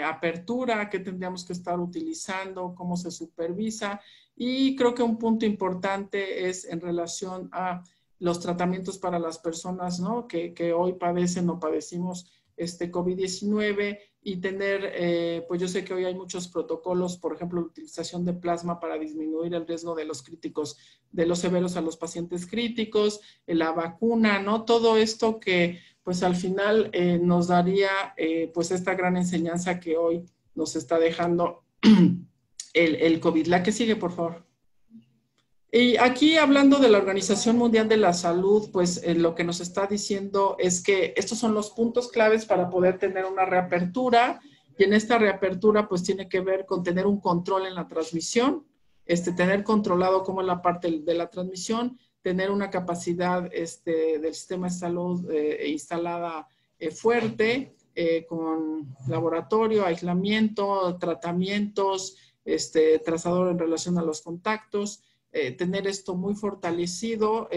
apertura que tendríamos que estar utilizando, cómo se supervisa. Y creo que un punto importante es en relación a los tratamientos para las personas, ¿no? que hoy padecen o padecimos COVID-19 y tener, pues yo sé que hoy hay muchos protocolos, por ejemplo, la utilización de plasma para disminuir el riesgo de los críticos, de los severos a los pacientes críticos, la vacuna, ¿no? Todo esto que pues al final nos daría pues esta gran enseñanza que hoy nos está dejando el COVID. La que sigue, por favor. Y aquí hablando de la Organización Mundial de la Salud, pues lo que nos está diciendo es que estos son los puntos claves para poder tener una reapertura, y en esta reapertura pues tiene que ver con tener un control en la transmisión, tener controlado cómo es la parte de la transmisión, tener una capacidad del sistema de salud instalada fuerte, con laboratorio, aislamiento, tratamientos, trazador en relación a los contactos. Tener esto muy fortalecido,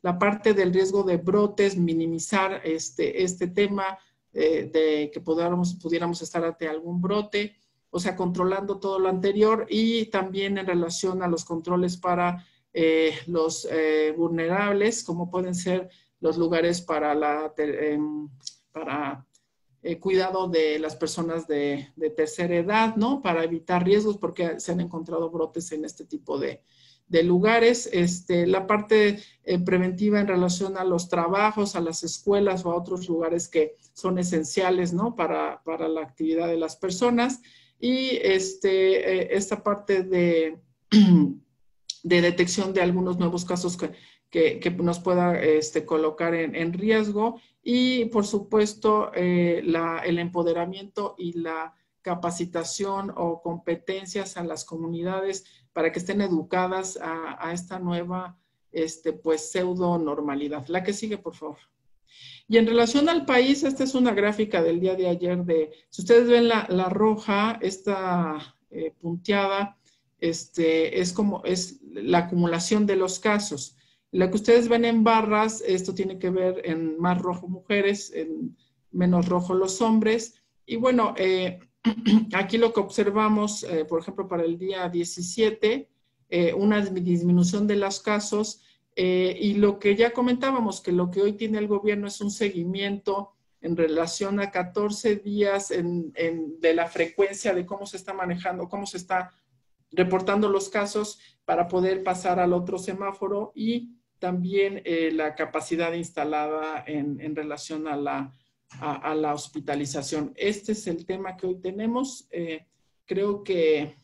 la parte del riesgo de brotes, minimizar este tema de que pudiéramos estar ante algún brote, o sea, controlando todo lo anterior, y también en relación a los controles para los vulnerables, como pueden ser los lugares para cuidado de las personas de tercera edad, ¿no? Para evitar riesgos, porque se han encontrado brotes en este tipo de lugares, la parte preventiva en relación a los trabajos, a las escuelas o a otros lugares que son esenciales, ¿no? Para la actividad de las personas, y esta parte de, de detección de algunos nuevos casos que nos pueda colocar en riesgo, y por supuesto el empoderamiento y la capacitación o competencias a las comunidades para que estén educadas a esta nueva pues pseudo normalidad. La que sigue, por favor. Y en relación al país, esta es una gráfica del día de ayer si ustedes ven la roja, esta punteada, es la acumulación de los casos. La que ustedes ven en barras, esto tiene que ver en más rojo mujeres, en menos rojo los hombres. Y bueno, aquí lo que observamos, por ejemplo, para el día 17, una disminución de los casos, y lo que ya comentábamos, que lo que hoy tiene el gobierno es un seguimiento en relación a 14 días de la frecuencia de cómo se está manejando, cómo se está reportando los casos para poder pasar al otro semáforo, y también la capacidad instalada en relación a la hospitalización. Este es el tema que hoy tenemos. Creo que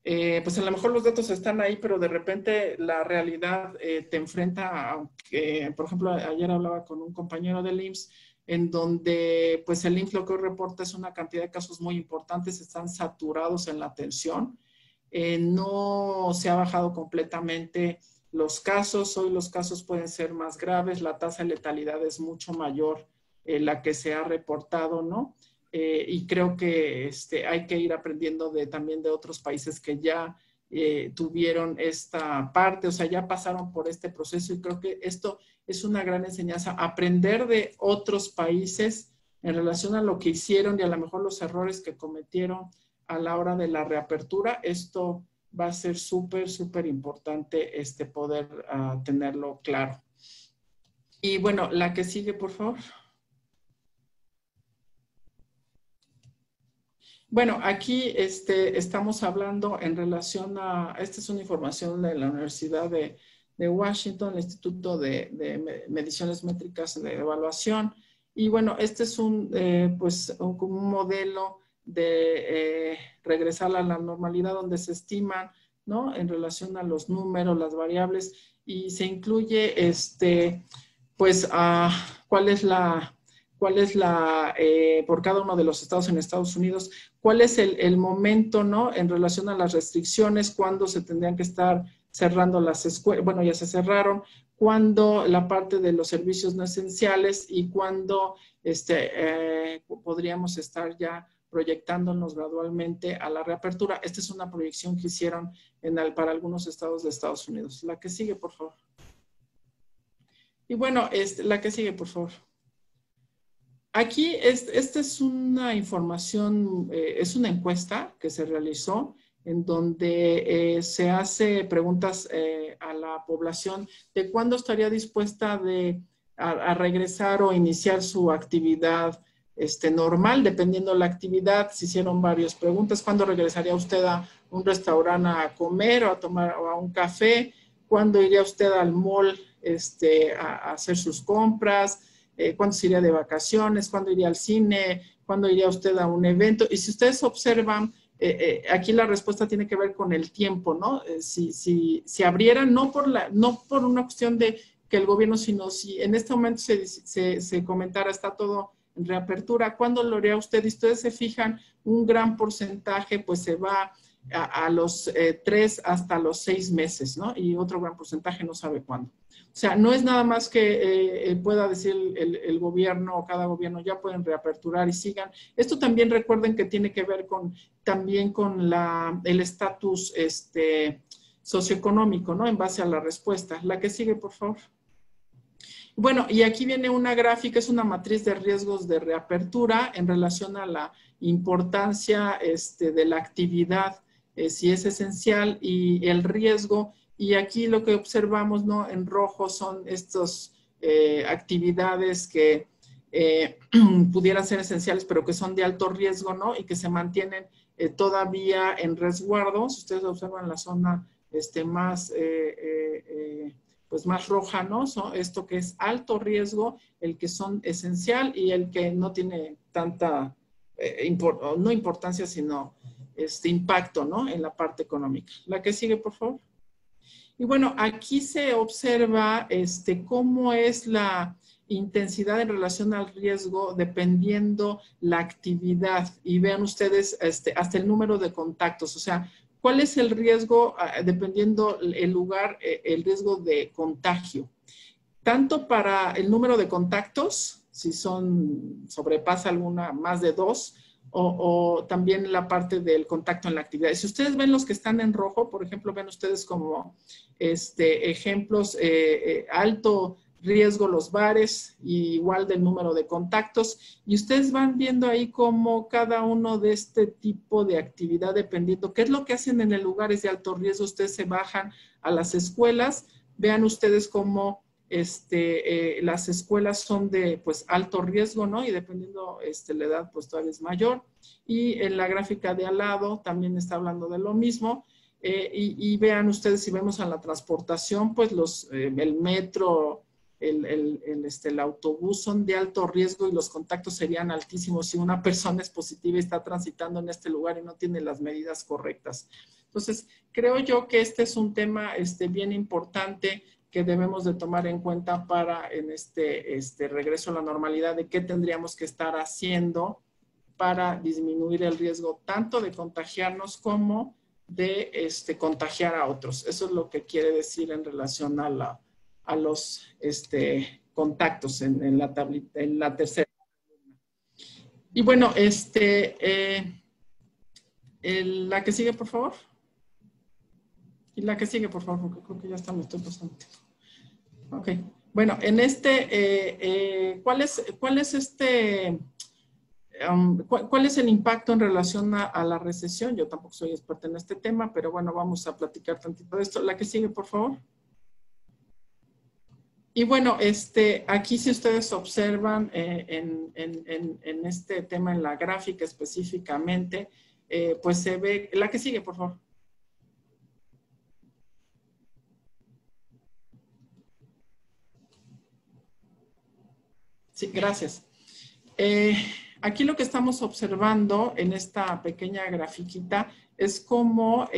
pues a lo mejor los datos están ahí, pero de repente la realidad te enfrenta, aunque, por ejemplo, ayer hablaba con un compañero del IMSS, en donde pues el IMSS lo que hoy reporta es una cantidad de casos muy importantes, están saturados en la atención, no se ha bajado completamente los casos, hoy los casos pueden ser más graves, la tasa de letalidad es mucho mayor la que se ha reportado, ¿no? Y creo que hay que ir aprendiendo también de otros países que ya tuvieron esta parte, o sea, ya pasaron por este proceso, y creo que esto es una gran enseñanza, aprender de otros países en relación a lo que hicieron y a lo mejor los errores que cometieron a la hora de la reapertura. Esto va a ser súper, súper importante poder tenerlo claro. Y bueno, la que sigue, por favor. Bueno, aquí estamos hablando en relación esta es una información de la Universidad de Washington, el Instituto de Mediciones Métricas de Evaluación. Y bueno, este es pues un modelo de regresar a la normalidad, donde se estiman, ¿no? En relación a los números, las variables, y se incluye pues cuál es por cada uno de los estados en Estados Unidos, cuál es el momento, ¿no? En relación a las restricciones, cuándo se tendrían que estar cerrando las escuelas, bueno, ya se cerraron, cuándo la parte de los servicios no esenciales, y cuándo podríamos estar ya proyectándonos gradualmente a la reapertura. Esta es una proyección que hicieron para algunos estados de Estados Unidos. La que sigue, por favor. Y bueno, la que sigue, por favor. Aquí, esta es una información, es una encuesta que se realizó en donde se hace preguntas a la población de cuándo estaría dispuesta a regresar o iniciar su actividad normal, dependiendo de la actividad. Se hicieron varias preguntas. ¿Cuándo regresaría usted a un restaurante a comer o a tomar o a un café? ¿Cuándo iría usted al mall a hacer sus compras? ¿Cuándo se iría de vacaciones? ¿Cuándo iría al cine? ¿Cuándo iría usted a un evento? Y si ustedes observan, aquí la respuesta tiene que ver con el tiempo, ¿no? Si abrieran, no por una cuestión de que el gobierno, sino si en este momento se comentara, está todo en reapertura, ¿cuándo lo haría usted? Y ustedes se fijan, un gran porcentaje pues se va a los 3 hasta los 6 meses, ¿no? Y otro gran porcentaje no sabe cuándo. O sea, no es nada más que pueda decir el gobierno o cada gobierno, ya pueden reaperturar y sigan. Esto también recuerden que tiene que ver también con el estatus socioeconómico, ¿no? En base a la respuesta. La que sigue, por favor. Bueno, y aquí viene una gráfica, es una matriz de riesgos de reapertura en relación a la importancia de la actividad, si es esencial, y el riesgo. Y aquí lo que observamos, ¿no? En rojo son estas actividades que pudieran ser esenciales, pero que son de alto riesgo, ¿no? Y que se mantienen todavía en resguardo. Si ustedes observan la zona pues más roja, ¿no? Esto que es alto riesgo, el que son esencial y el que no tiene tanta, no importancia, sino impacto, ¿no? En la parte económica. La que sigue, por favor. Y bueno, aquí se observa cómo es la intensidad en relación al riesgo dependiendo la actividad. Y vean ustedes hasta el número de contactos. O sea, ¿cuál es el riesgo dependiendo el lugar, el riesgo de contagio? Tanto para el número de contactos, si sobrepasa alguna más de 2, o también la parte del contacto en la actividad. Si ustedes ven los que están en rojo, por ejemplo, ven ustedes como ejemplos, alto riesgo los bares, y igual del número de contactos, y ustedes van viendo ahí cómo cada uno de este tipo de actividad, dependiendo qué es lo que hacen en el lugares de alto riesgo, ustedes se bajan a las escuelas, vean ustedes cómo las escuelas son de pues alto riesgo, ¿no? Y dependiendo la edad, pues todavía es mayor. Y en la gráfica de al lado también está hablando de lo mismo. Y vean ustedes, si vemos a la transportación, pues el metro, el autobús son de alto riesgo y los contactos serían altísimos si una persona es positiva y está transitando en este lugar y no tiene las medidas correctas. Entonces, creo yo que este es un tema bien importante que debemos de tomar en cuenta para en este regreso a la normalidad, de qué tendríamos que estar haciendo para disminuir el riesgo tanto de contagiarnos como de contagiar a otros. Eso es lo que quiere decir en relación a los contactos en la tercera. Y bueno, la que sigue, por favor. Y la que sigue, por favor, porque creo que ya está, me estoy pasando. Ok. Bueno, en ¿cuál es ¿cuál es el impacto en relación a la recesión? Yo tampoco soy experta en este tema, pero bueno, vamos a platicar tantito de esto. La que sigue, por favor. Y bueno, aquí si ustedes observan en este tema, en la gráfica específicamente, pues se ve, la que sigue, por favor. Sí, gracias. Aquí lo que estamos observando en esta pequeña grafiquita es cómo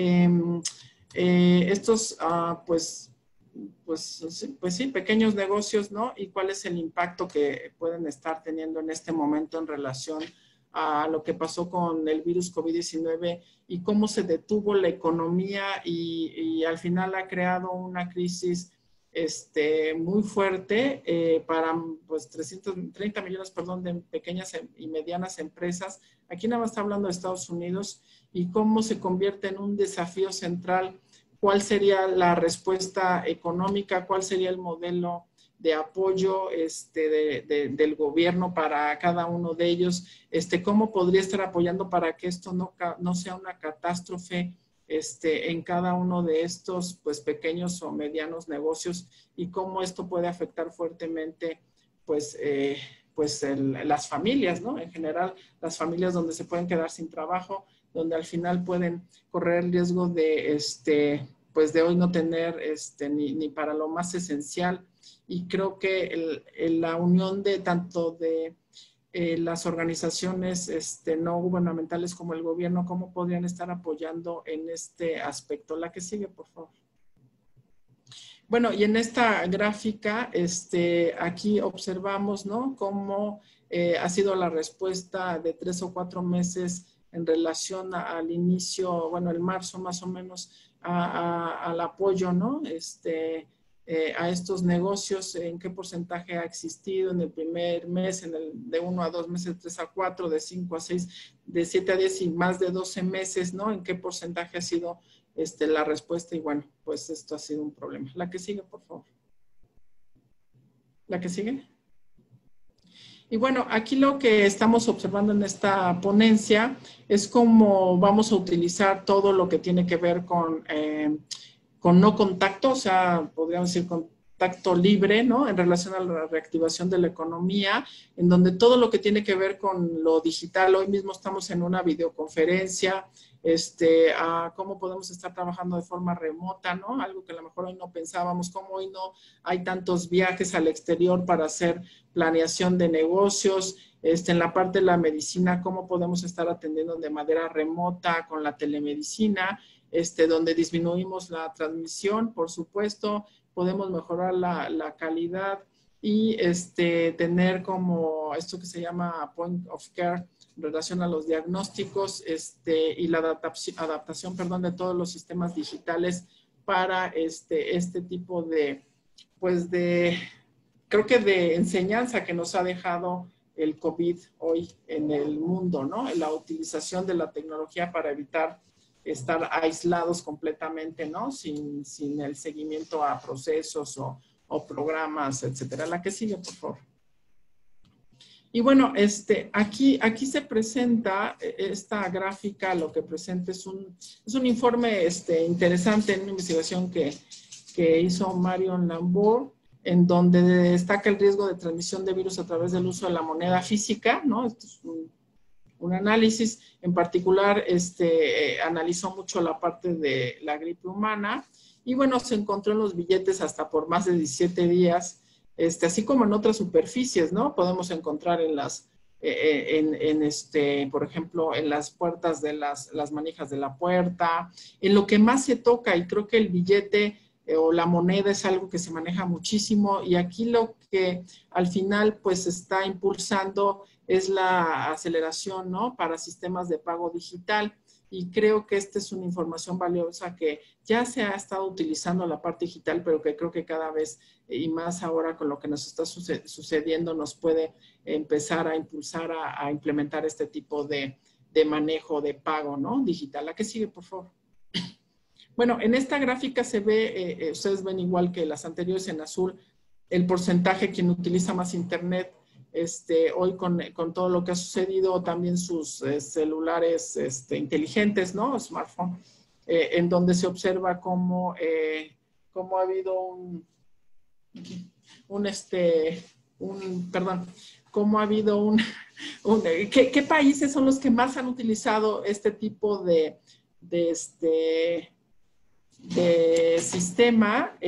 estos, pues sí, pequeños negocios, ¿no? Y cuál es el impacto que pueden estar teniendo en este momento en relación a lo que pasó con el virus COVID-19 y cómo se detuvo la economía y al final ha creado una crisis muy fuerte para pues 330 millones, perdón, de pequeñas y medianas empresas. Aquí nada más está hablando de Estados Unidos y cómo se convierte en un desafío central. ¿Cuál sería la respuesta económica? ¿Cuál sería el modelo de apoyo del gobierno para cada uno de ellos? ¿Cómo podría estar apoyando para que esto no sea una catástrofe en cada uno de estos pues pequeños o medianos negocios, y cómo esto puede afectar fuertemente pues las familias, ¿no? En general, las familias donde se pueden quedar sin trabajo, donde al final pueden correr el riesgo de pues de hoy no tener ni para lo más esencial. Y creo que la unión de tanto de las organizaciones no gubernamentales como el gobierno, cómo podrían estar apoyando en este aspecto. La que sigue, por favor. Bueno, y en esta gráfica, aquí observamos, ¿no?, cómo ha sido la respuesta de 3 o 4 meses en relación al inicio, bueno, el marzo más o menos, al apoyo, ¿no?, a estos negocios, en qué porcentaje ha existido en el primer mes, de 1 a 2 meses, 3 a 4, de 5 a 6, de 7 a 10 y más de 12 meses, ¿no?, en qué porcentaje ha sido la respuesta. Y bueno, pues esto ha sido un problema. La que sigue, por favor. La que sigue. Y bueno, aquí lo que estamos observando en esta ponencia es cómo vamos a utilizar todo lo que tiene que ver con no contacto, o sea, podríamos decir contacto libre, ¿no?, en relación a la reactivación de la economía, en donde todo lo que tiene que ver con lo digital, hoy mismo estamos en una videoconferencia, a cómo podemos estar trabajando de forma remota, ¿no?, algo que a lo mejor hoy no pensábamos, cómo hoy no hay tantos viajes al exterior para hacer planeación de negocios, en la parte de la medicina, cómo podemos estar atendiendo de manera remota con la telemedicina, donde disminuimos la transmisión, por supuesto, podemos mejorar la calidad y tener como esto que se llama point of care en relación a los diagnósticos y la adaptación, de todos los sistemas digitales para este tipo de, pues creo que de enseñanza que nos ha dejado el COVID hoy en el mundo, ¿no? La utilización de la tecnología para evitar estar aislados completamente, ¿no?, sin el seguimiento a procesos o programas, etcétera. La que sigue, por favor. Y bueno, aquí se presenta esta gráfica, lo que presenta es un informe interesante en una investigación que hizo Marion Lambour, en donde destaca el riesgo de transmisión de virus a través del uso de la moneda física, ¿no? Esto es un análisis. En particular, analizó mucho la parte de la gripe humana y bueno, se encontró en los billetes hasta por más de 17 días, así como en otras superficies, ¿no? Podemos encontrar en las, por ejemplo, en las puertas de las manijas de la puerta, en lo que más se toca, y creo que el billete o la moneda es algo que se maneja muchísimo, y aquí lo que al final pues está impulsando es la aceleración, ¿no?, para sistemas de pago digital, y creo que esta es una información valiosa que ya se ha estado utilizando la parte digital, pero que creo que cada vez y más ahora con lo que nos está sucediendo nos puede empezar a impulsar a implementar este tipo de manejo de pago, ¿no?, digital. La que sigue, por favor. Bueno, en esta gráfica se ve, ustedes ven igual que las anteriores en azul, el porcentaje quien utiliza más internet hoy con todo lo que ha sucedido, también sus celulares inteligentes, ¿no?, smartphone, en donde se observa cómo ha habido ¿qué países son los que más han utilizado este tipo de sistema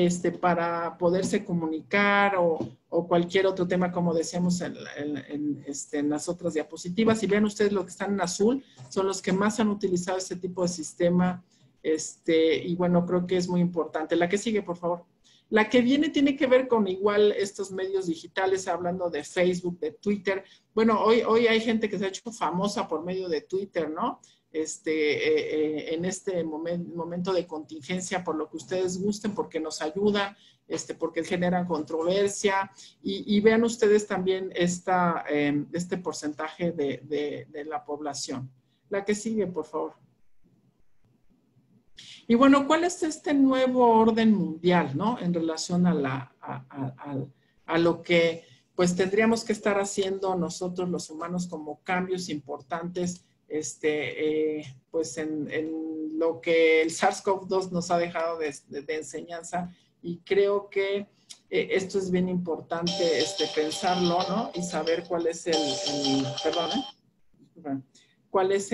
para poderse comunicar o cualquier otro tema, como decíamos en las otras diapositivas? Y vean ustedes lo que están en azul, son los que más han utilizado este tipo de sistema, y bueno, creo que es muy importante. La que sigue, por favor. La que viene tiene que ver con igual estos medios digitales, hablando de Facebook, de Twitter. Bueno, hoy hay gente que se ha hecho famosa por medio de Twitter, ¿no? En este momento de contingencia, por lo que ustedes gusten, porque nos ayudan, porque generan controversia, y vean ustedes también este porcentaje de la población. La que sigue, por favor. Y bueno, ¿cuál es este nuevo orden mundial, ¿no?, en relación a lo que pues tendríamos que estar haciendo nosotros los humanos como cambios importantes, pues en lo que el SARS-CoV-2 nos ha dejado de enseñanza? Y creo que esto es bien importante pensarlo, ¿no?, y saber cuál es cuál es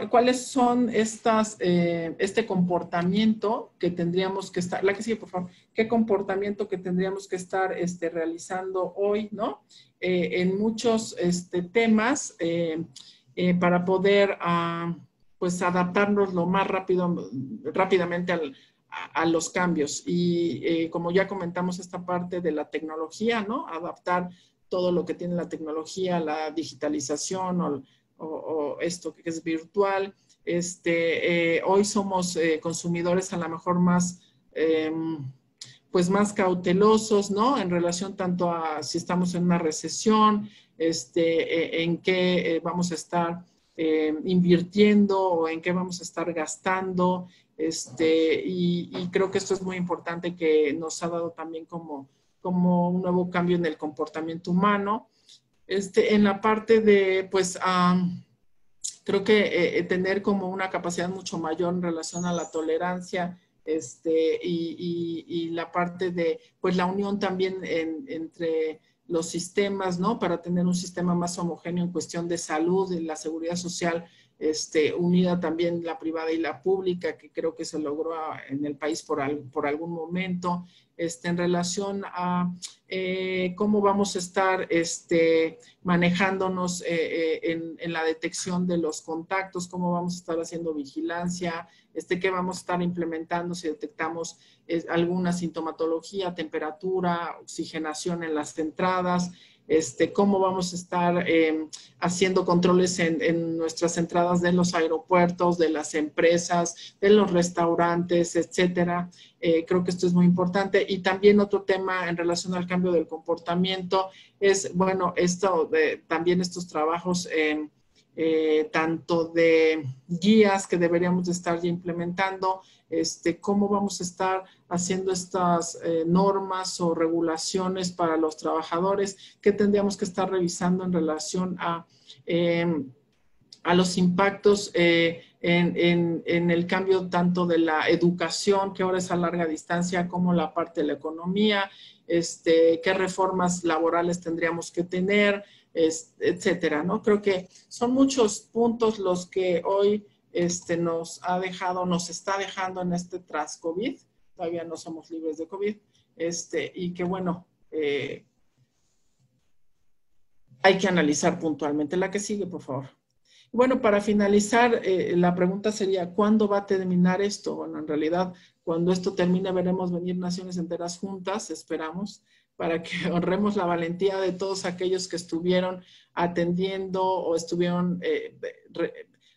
¿cuáles son este comportamiento que tendríamos que estar, la que sigue, por favor, qué comportamiento que tendríamos que estar realizando hoy, ¿no? En muchos temas para poder, pues, adaptarnos lo más rápidamente a los cambios. Y como ya comentamos, esta parte de la tecnología, ¿no? Adaptar todo lo que tiene la tecnología, la digitalización o esto que es virtual. Hoy somos consumidores a lo mejor más, pues más cautelosos, ¿no? En relación tanto a si estamos en una recesión, en qué vamos a estar invirtiendo o en qué vamos a estar gastando. Y creo que esto es muy importante, que nos ha dado también como un nuevo cambio en el comportamiento humano. En la parte de, pues, creo que tener como una capacidad mucho mayor en relación a la tolerancia, y la parte de, pues, la unión también entre los sistemas, ¿no? Para tener un sistema más homogéneo en cuestión de salud y la seguridad social, unida también la privada y la pública, que creo que se logró en el país por algún momento, en relación a cómo vamos a estar manejándonos en la detección de los contactos, cómo vamos a estar haciendo vigilancia, qué vamos a estar implementando si detectamos alguna sintomatología, temperatura, oxigenación en las entradas, cómo vamos a estar haciendo controles en nuestras entradas de los aeropuertos, de las empresas, de los restaurantes, etcétera. Creo que esto es muy importante. Y también otro tema en relación al cambio del comportamiento es, bueno, también estos trabajos tanto de guías que deberíamos de estar ya implementando, cómo vamos a estar haciendo estas normas o regulaciones para los trabajadores, qué tendríamos que estar revisando en relación a los impactos en el cambio tanto de la educación, que ahora es a larga distancia, como la parte de la economía, qué reformas laborales tendríamos que tener, etcétera, ¿no? Creo que son muchos puntos los que hoy nos está dejando en tras-COVID. Todavía no somos libres de COVID, y que, bueno, hay que analizar puntualmente. La que sigue, por favor. Bueno, para finalizar, la pregunta sería, ¿cuándo va a terminar esto? Bueno, en realidad, cuando esto termine, veremos venir naciones enteras juntas, esperamos, para que honremos la valentía de todos aquellos que estuvieron atendiendo o estuvieron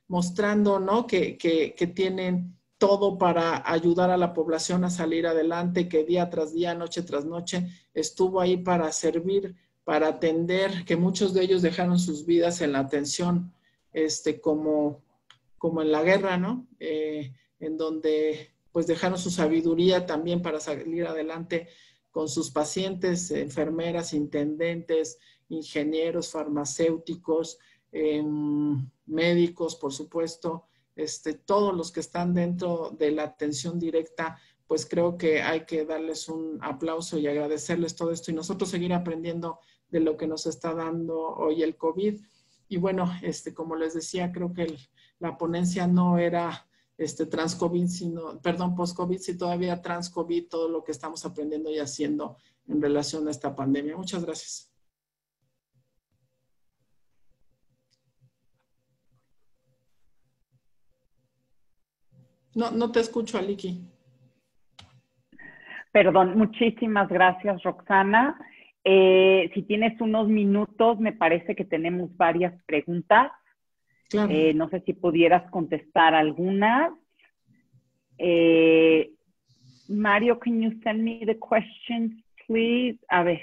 mostrando, ¿no? que tienen todo para ayudar a la población a salir adelante, que día tras día, noche tras noche, estuvo ahí para servir, para atender, que muchos de ellos dejaron sus vidas en la atención, como en la guerra, ¿no? En donde pues dejaron su sabiduría también para salir adelante con sus pacientes, enfermeras, intendentes, ingenieros, farmacéuticos, médicos, por supuesto, todos los que están dentro de la atención directa. Pues creo que hay que darles un aplauso y agradecerles todo esto, y nosotros seguir aprendiendo de lo que nos está dando hoy el COVID. Y bueno, como les decía, creo que la ponencia no era trans-COVID, post-COVID, sino todavía trans-COVID, todo lo que estamos aprendiendo y haciendo en relación a esta pandemia. Muchas gracias. No te escucho, Aliki. Perdón, muchísimas gracias, Roxana. Si tienes unos minutos, me parece que tenemos varias preguntas. Claro. No sé si pudieras contestar algunas. Mario, can you send me the questions, please? A ver.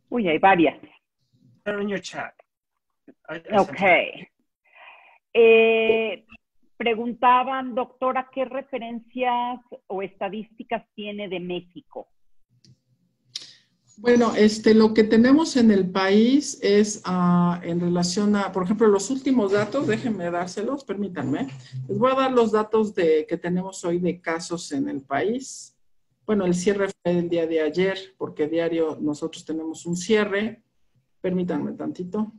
Uy, hay varias. They're in your chat. Okay. Preguntaban, doctora, ¿qué referencias o estadísticas tiene de México? Bueno, lo que tenemos en el país es en relación a, por ejemplo, los últimos datos, déjenme dárselos, permítanme. Les voy a dar los datos que tenemos hoy de casos en el país. Bueno, el cierre fue el día de ayer, porque diario nosotros tenemos un cierre. Permítanme tantito.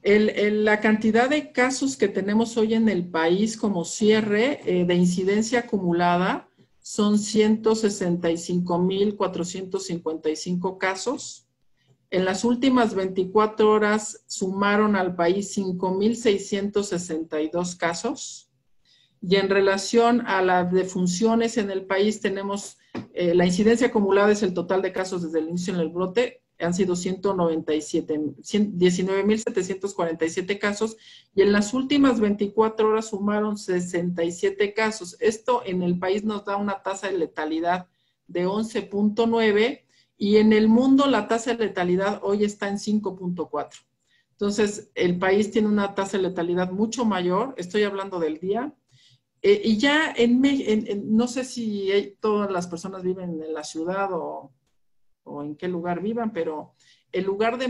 La cantidad de casos que tenemos hoy en el país como cierre de incidencia acumulada son 165,455 casos. En las últimas 24 horas sumaron al país 5,662 casos. Y en relación a las defunciones en el país tenemos, la incidencia acumulada es el total de casos desde el inicio en el brote, han sido 19,747 casos y en las últimas 24 horas sumaron 67 casos. Esto en el país nos da una tasa de letalidad de 11,9 y en el mundo la tasa de letalidad hoy está en 5,4. Entonces, el país tiene una tasa de letalidad mucho mayor, estoy hablando del día. Y ya no sé si todas las personas viven en la ciudad o en qué lugar vivan, pero el lugar de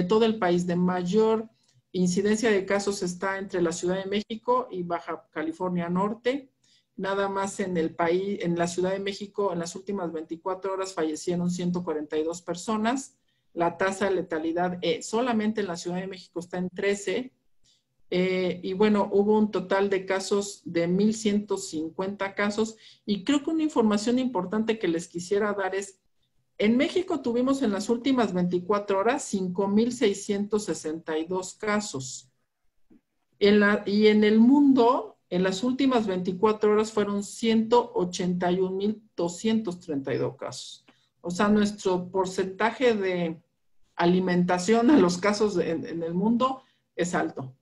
todo el país, de mayor incidencia de casos está entre la Ciudad de México y Baja California Norte. Nada más en el país, en la Ciudad de México, en las últimas 24 horas fallecieron 142 personas. La tasa de letalidad solamente en la Ciudad de México está en 13. Y bueno, hubo un total de casos de 1,150 casos. Y creo que una información importante que les quisiera dar es, en México tuvimos en las últimas 24 horas 5,662 casos. Y en el mundo, en las últimas 24 horas fueron 181,232 casos. O sea, nuestro porcentaje de alimentación a los casos en el mundo es alto.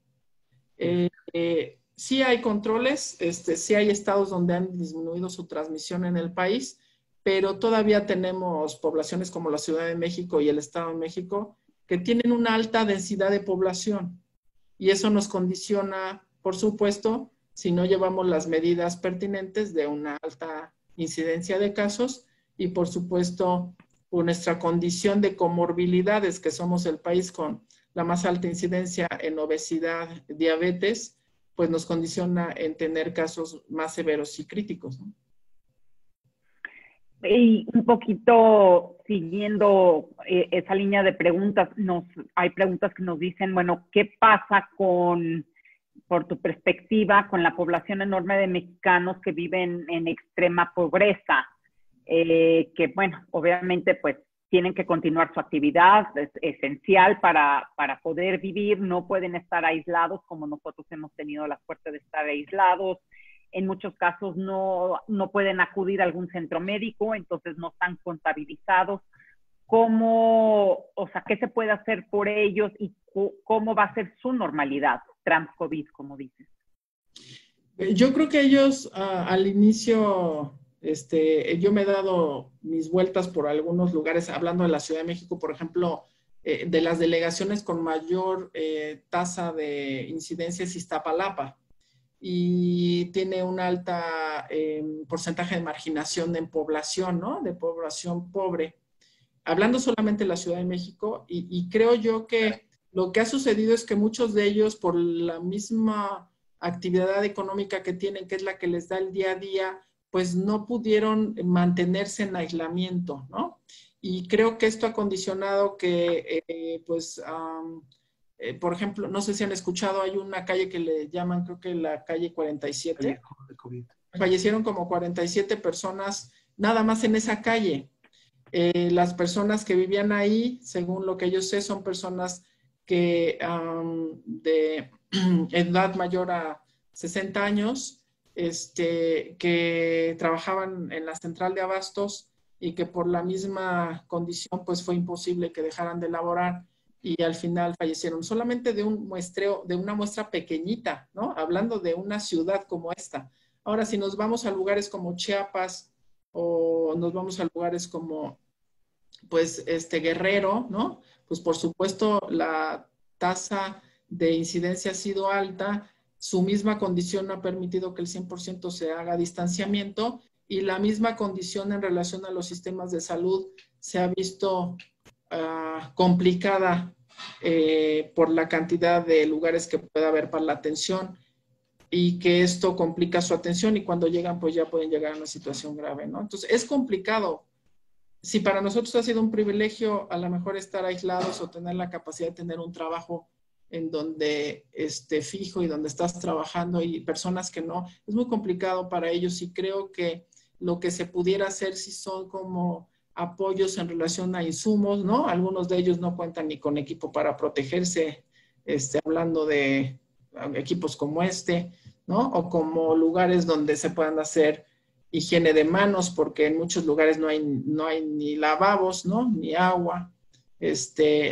Sí hay controles, sí hay estados donde han disminuido su transmisión en el país, pero todavía tenemos poblaciones como la Ciudad de México y el Estado de México que tienen una alta densidad de población y eso nos condiciona, por supuesto, si no llevamos las medidas pertinentes de una alta incidencia de casos y, por supuesto, por nuestra condición de comorbilidades, que somos el país con la más alta incidencia en obesidad, diabetes, pues nos condiciona en tener casos más severos y críticos, ¿no? Y un poquito siguiendo esa línea de preguntas, hay preguntas que nos dicen, bueno, ¿qué pasa por tu perspectiva, con la población enorme de mexicanos que viven en extrema pobreza? Que, bueno, obviamente, pues, tienen que continuar su actividad, es esencial para poder vivir, no pueden estar aislados como nosotros hemos tenido la suerte de estar aislados. En muchos casos no pueden acudir a algún centro médico, entonces no están contabilizados. ¿Qué se puede hacer por ellos y cómo va a ser su normalidad trans-COVID, como dices? Yo creo que ellos al inicio, yo me he dado mis vueltas por algunos lugares, hablando de la Ciudad de México, por ejemplo, de las delegaciones con mayor tasa de incidencia es Iztapalapa. Y tiene un alta porcentaje de marginación en población, ¿no? De población pobre. Hablando solamente de la Ciudad de México, y creo yo que lo que ha sucedido es que muchos de ellos, por la misma actividad económica que tienen, que es la que les da el día a día, pues no pudieron mantenerse en aislamiento, ¿no? Y creo que esto ha condicionado que, por ejemplo, no sé si han escuchado, hay una calle que le llaman, creo que la calle 47. Fallecieron como 47 personas nada más en esa calle. Las personas que vivían ahí, según lo que yo sé, son personas que de edad mayor a 60 años, que trabajaban en la central de abastos y que por la misma condición, pues fue imposible que dejaran de laborar. Y al final fallecieron solamente de un muestreo, de una muestra pequeñita, ¿no? Hablando de una ciudad como esta. Ahora, si nos vamos a lugares como Chiapas o nos vamos a lugares como, pues, Guerrero, ¿no? Pues, por supuesto, la tasa de incidencia ha sido alta. Su misma condición ha permitido que el 100% se haga distanciamiento y la misma condición en relación a los sistemas de salud se ha visto complicada por la cantidad de lugares que puede haber para la atención y que esto complica su atención y cuando llegan pues ya pueden llegar a una situación grave, ¿no? Entonces es complicado. Si para nosotros ha sido un privilegio a lo mejor estar aislados o tener la capacidad de tener un trabajo en donde fijo y donde estás trabajando y personas que no, es muy complicado para ellos y creo que lo que se pudiera hacer si son como apoyos en relación a insumos, ¿no? Algunos de ellos no cuentan ni con equipo para protegerse, hablando de equipos como ¿no? O como lugares donde se puedan hacer higiene de manos, porque en muchos lugares no hay ni lavabos, ¿no? Ni agua.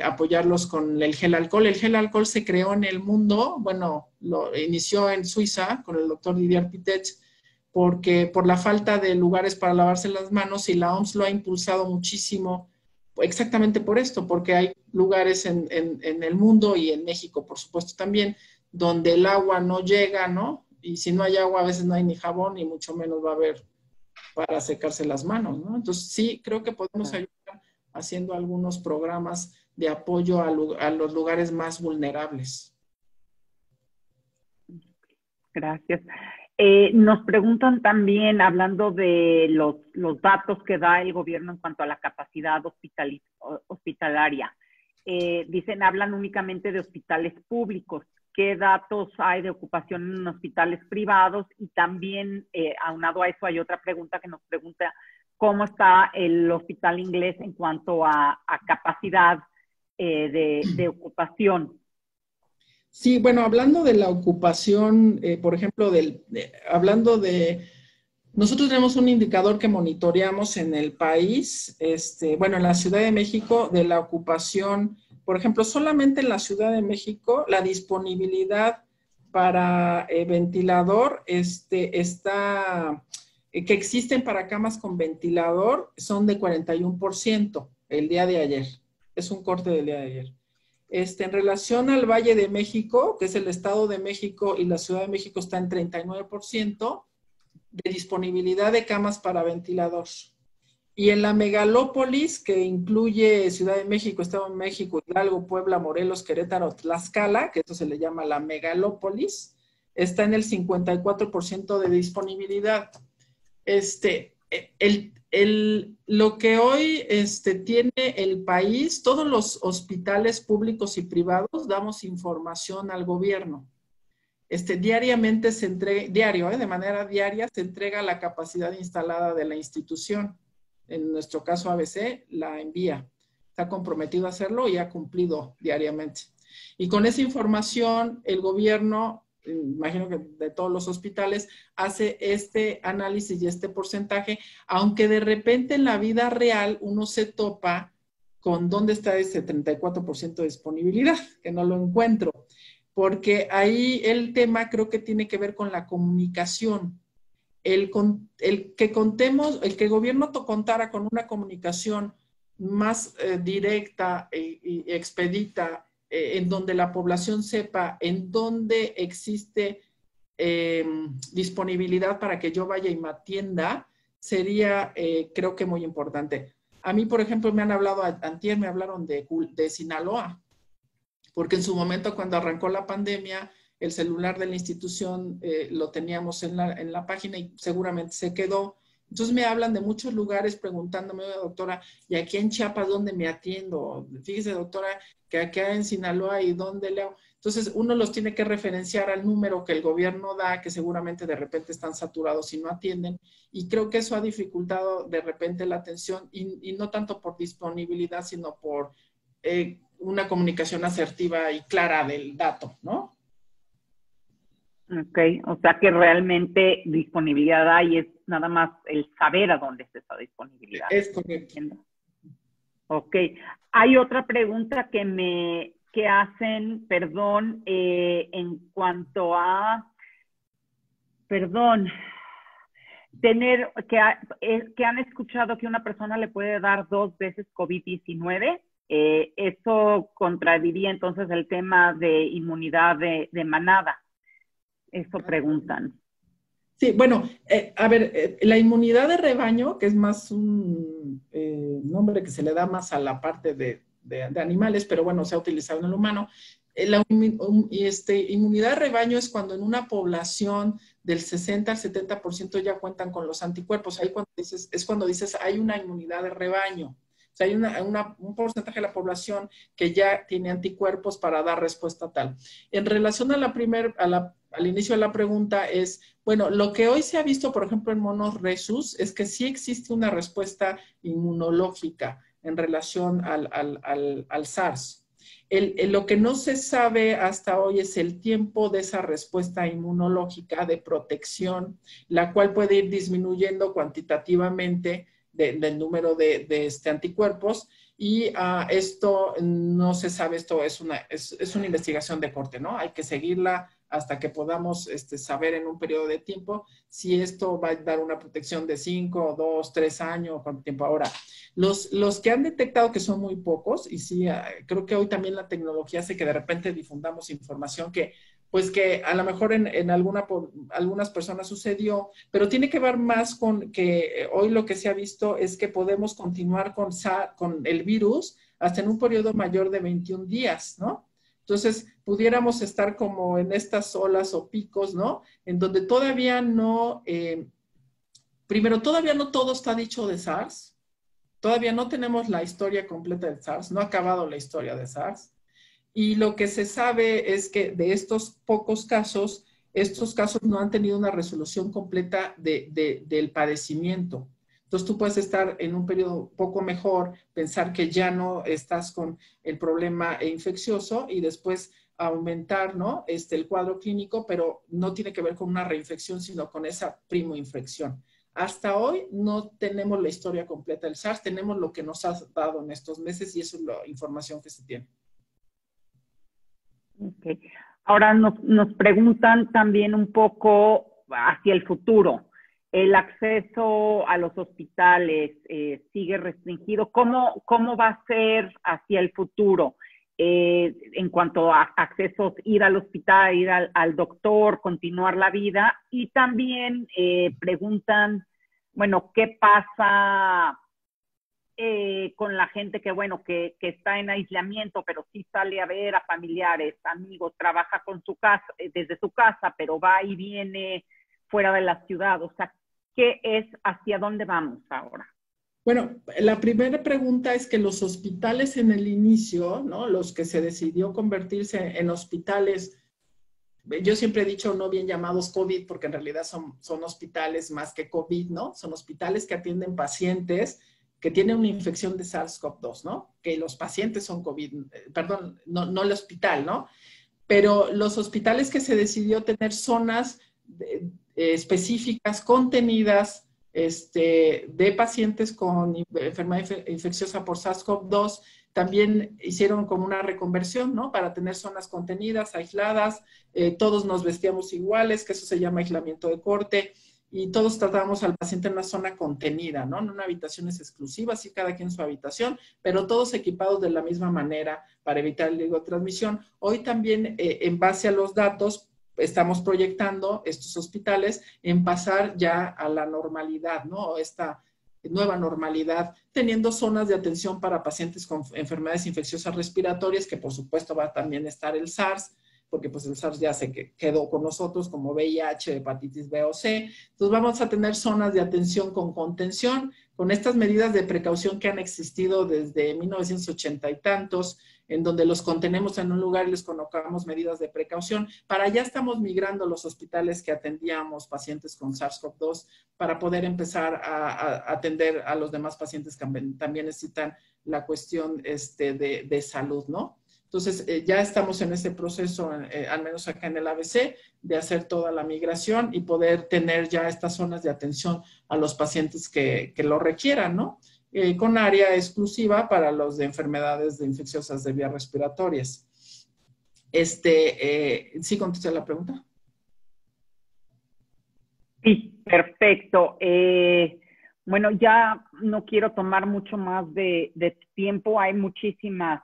Apoyarlos con el gel alcohol. El gel alcohol se creó en el mundo, bueno, lo inició en Suiza con el doctor Didier Pitet, porque por la falta de lugares para lavarse las manos, y la OMS lo ha impulsado muchísimo exactamente por esto, porque hay lugares en el mundo y en México, por supuesto, también, donde el agua no llega, ¿no? Y si no hay agua, a veces no hay ni jabón, y mucho menos va a haber para secarse las manos, ¿no? Entonces, sí, creo que podemos ayudar haciendo algunos programas de apoyo a los lugares más vulnerables. Gracias. Nos preguntan también, hablando de los datos que da el gobierno en cuanto a la capacidad hospitalaria. Dicen, hablan únicamente de hospitales públicos. ¿Qué datos hay de ocupación en hospitales privados? Y también, aunado a eso, hay otra pregunta que nos pregunta cómo está el hospital inglés en cuanto a capacidad de ocupación. Sí, bueno, hablando de la ocupación, por ejemplo, nosotros tenemos un indicador que monitoreamos en el país, bueno, en la Ciudad de México, de la ocupación. Por ejemplo, solamente en la Ciudad de México, la disponibilidad para ventilador que existen para camas con ventilador son de 41% el día de ayer. Es un corte del día de ayer. En relación al Valle de México, que es el Estado de México y la Ciudad de México, está en 39% de disponibilidad de camas para ventilador. Y en la megalópolis, que incluye Ciudad de México, Estado de México, Hidalgo, Puebla, Morelos, Querétaro, Tlaxcala, que esto se le llama la megalópolis, está en el 54% de disponibilidad. Lo que hoy tiene el país, todos los hospitales públicos y privados damos información al gobierno. Diariamente se entrega, de manera diaria se entrega la capacidad instalada de la institución. En nuestro caso ABC la envía. Está comprometido a hacerlo y ha cumplido diariamente. Y con esa información el gobierno, imagino que de todos los hospitales, hace este análisis y este porcentaje, aunque de repente en la vida real uno se topa con dónde está ese 34% de disponibilidad, que no lo encuentro, porque ahí el tema creo que tiene que ver con la comunicación. El que el gobierno contara con una comunicación más directa y expedita, en donde la población sepa en dónde existe disponibilidad para que yo vaya y me atienda, sería creo que muy importante. A mí, por ejemplo, me han hablado, antier me hablaron de Sinaloa, porque en su momento cuando arrancó la pandemia, el celular de la institución lo teníamos en la página y seguramente se quedó. Entonces me hablan de muchos lugares preguntándome, doctora, ¿y aquí en Chiapas dónde me atiendo? Fíjese, doctora, que acá en Sinaloa y dónde leo. Entonces uno los tiene que referenciar al número que el gobierno da, que seguramente de repente están saturados y no atienden. Y creo que eso ha dificultado de repente la atención y no tanto por disponibilidad, sino por una comunicación asertiva y clara del dato, ¿no? Ok, o sea que realmente disponibilidad hay, es nada más el saber a dónde está esa disponibilidad. Es correcto. Ok, hay otra pregunta que hacen, perdón, en cuanto a, que han escuchado que una persona le puede dar 2 veces COVID-19. Eso contradiría entonces el tema de inmunidad de manada. Eso preguntan. Sí, bueno, a ver, la inmunidad de rebaño, que es más un nombre que se le da más a la parte de animales, pero bueno, se ha utilizado en el humano. La inmunidad de rebaño es cuando en una población del 60 al 70% ya cuentan con los anticuerpos. Ahí es cuando dices hay una inmunidad de rebaño. O sea, hay un porcentaje de la población que ya tiene anticuerpos para dar respuesta tal. En relación a al inicio de la pregunta es, bueno, lo que hoy se ha visto, por ejemplo, en monos rhesus, es que sí existe una respuesta inmunológica en relación al SARS. Lo que no se sabe hasta hoy es el tiempo de esa respuesta inmunológica de protección, la cual puede ir disminuyendo cuantitativamente del número de anticuerpos, y esto no se sabe, esto es una investigación de corte, ¿no? Hay que seguirla hasta que podamos saber en un periodo de tiempo si esto va a dar una protección de 5, 2, 3 años, cuánto tiempo. Ahora, los que han detectado, que son muy pocos, y sí, creo que hoy también la tecnología hace que de repente difundamos información que, pues que a lo mejor en algunas personas sucedió, pero tiene que ver más con que hoy lo que se ha visto es que podemos continuar con el virus hasta en un periodo mayor de 21 días, ¿no? Entonces, pudiéramos estar como en estas olas o picos, ¿no? En donde todavía no, primero, todavía no todo está dicho de SARS. Todavía no tenemos la historia completa de SARS, no ha acabado la historia de SARS. Y lo que se sabe es que de estos pocos casos, estos casos no han tenido una resolución completa del padecimiento. Entonces tú puedes estar en un periodo poco mejor, pensar que ya no estás con el problema infeccioso y después aumentar, ¿no? El cuadro clínico, pero no tiene que ver con una reinfección, sino con esa primoinfección. Hasta hoy no tenemos la historia completa del SARS, tenemos lo que nos ha dado en estos meses y eso es la información que se tiene. Okay. Ahora nos preguntan también un poco hacia el futuro. El acceso a los hospitales sigue restringido. ¿Cómo va a ser hacia el futuro? En cuanto a accesos, ir al hospital, ir al doctor, continuar la vida. Y también preguntan, bueno, ¿qué pasa con la gente que, bueno, que está en aislamiento, pero sí sale a ver a familiares, amigos, trabaja con su casa, desde su casa, pero va y viene fuera de la ciudad? O sea, ¿qué es, hacia dónde vamos ahora? Bueno, la primera pregunta es que los hospitales en el inicio, ¿no? Los que se decidió convertirse en hospitales, yo siempre he dicho no bien llamados COVID, porque en realidad son hospitales más que COVID, ¿no? Son hospitales que atienden pacientes que tienen una infección de SARS-CoV-2, ¿no? Que los pacientes son COVID, perdón, no el hospital, ¿no? Pero los hospitales que se decidió tener zonas específicas, contenidas, de pacientes con enfermedad infecciosa por SARS-CoV-2, también hicieron como una reconversión, ¿no? Para tener zonas contenidas, aisladas, todos nos vestíamos iguales, que eso se llama aislamiento de corte, y todos tratábamos al paciente en una zona contenida, ¿no? En una habitaciones exclusivas, sí, cada quien en su habitación, pero todos equipados de la misma manera para evitar el riesgo de transmisión. Hoy también, en base a los datos, estamos proyectando estos hospitales en pasar ya a la normalidad, ¿no? Esta nueva normalidad, teniendo zonas de atención para pacientes con enfermedades infecciosas respiratorias, que por supuesto va a también estar el SARS, porque pues el SARS ya se quedó con nosotros, como VIH, hepatitis B o C. Entonces vamos a tener zonas de atención con contención, con estas medidas de precaución que han existido desde 1980 y tantos, en donde los contenemos en un lugar y les colocamos medidas de precaución. Para allá estamos migrando los hospitales que atendíamos pacientes con SARS-CoV-2 para poder empezar a atender a los demás pacientes que también necesitan la cuestión de salud, ¿no? Entonces, ya estamos en ese proceso, al menos acá en el ABC, de hacer toda la migración y poder tener ya estas zonas de atención a los pacientes que lo requieran, ¿no? Con área exclusiva para los de enfermedades infecciosas de vías respiratorias. ¿Sí contesté la pregunta? Sí, perfecto. Bueno, ya no quiero tomar mucho más de tiempo. Hay muchísimas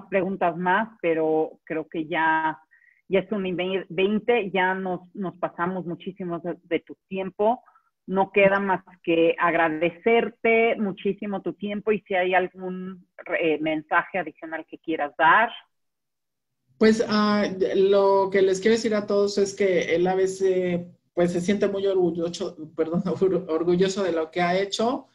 preguntas más, pero creo que ya es 1:20, ya nos pasamos muchísimo de tu tiempo. No queda más que agradecerte muchísimo tu tiempo y si hay algún mensaje adicional que quieras dar. Pues lo que les quiero decir a todos es que el ABC pues se siente muy orgulloso de lo que ha hecho.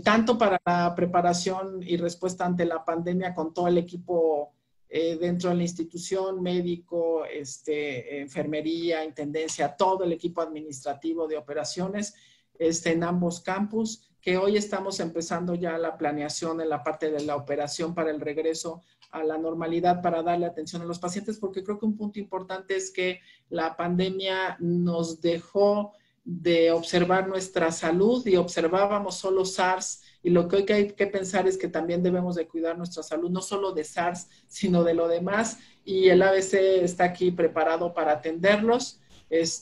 tanto para la preparación y respuesta ante la pandemia con todo el equipo dentro de la institución, médico, enfermería, intendencia, todo el equipo administrativo de operaciones en ambos campus, que hoy estamos empezando ya la planeación en la parte de la operación para el regreso a la normalidad, para darle atención a los pacientes, porque creo que un punto importante es que la pandemia nos dejó de observar nuestra salud y observábamos solo SARS, y lo que hoy hay que pensar es que también debemos de cuidar nuestra salud, no solo de SARS, sino de lo demás, y el ABC está aquí preparado para atenderlos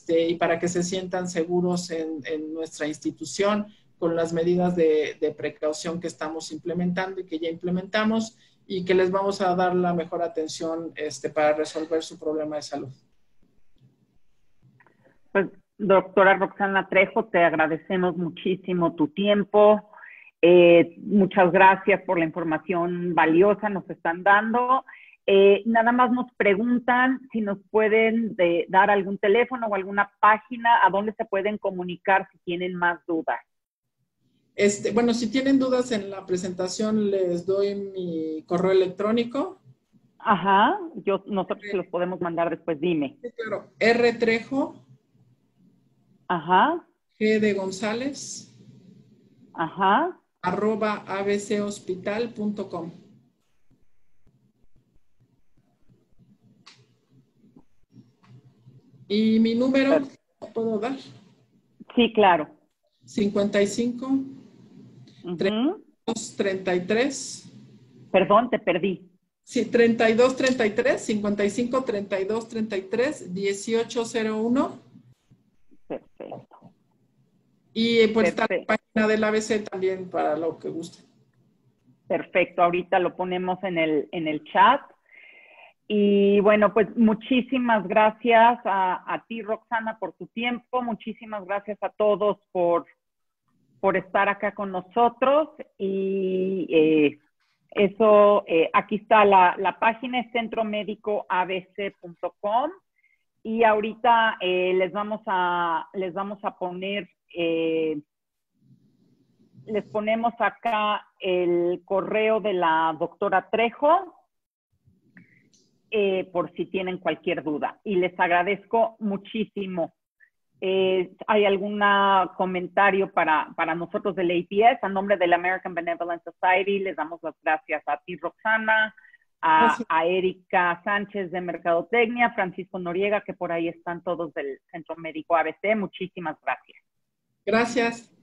y para que se sientan seguros en nuestra institución con las medidas de precaución que estamos implementando y que ya implementamos, y que les vamos a dar la mejor atención para resolver su problema de salud. Pues, doctora Roxana Trejo, te agradecemos muchísimo tu tiempo. Muchas gracias por la información valiosa nos están dando. Nada más nos preguntan si nos pueden dar algún teléfono o alguna página a donde se pueden comunicar si tienen más dudas. Bueno, si tienen dudas en la presentación, les doy mi correo electrónico. Ajá, nosotros se los podemos mandar después, dime. Sí, claro. rtrejo, ajá, G de González, ajá, @abchospital.com. Y mi número, ¿lo puedo dar? Sí, claro. 55 32 33. Perdón, te perdí. Sí, 32 33, 55 32 33 1801. Perfecto. Y pues está la página del ABC también para lo que guste. Perfecto, ahorita lo ponemos en el chat. Y bueno, pues muchísimas gracias a ti, Roxana, por tu tiempo. Muchísimas gracias a todos por estar acá con nosotros. Y aquí está la página, es centromédicoabc.com. Y ahorita les vamos a poner, les ponemos acá el correo de la doctora Trejo, por si tienen cualquier duda. Y les agradezco muchísimo. ¿Hay algún comentario para nosotros del APS? A nombre de la American Benevolent Society, les damos las gracias a ti, Roxana, a Erika Sánchez de Mercadotecnia, Francisco Noriega, que por ahí están todos del Centro Médico ABC. Muchísimas gracias. Gracias.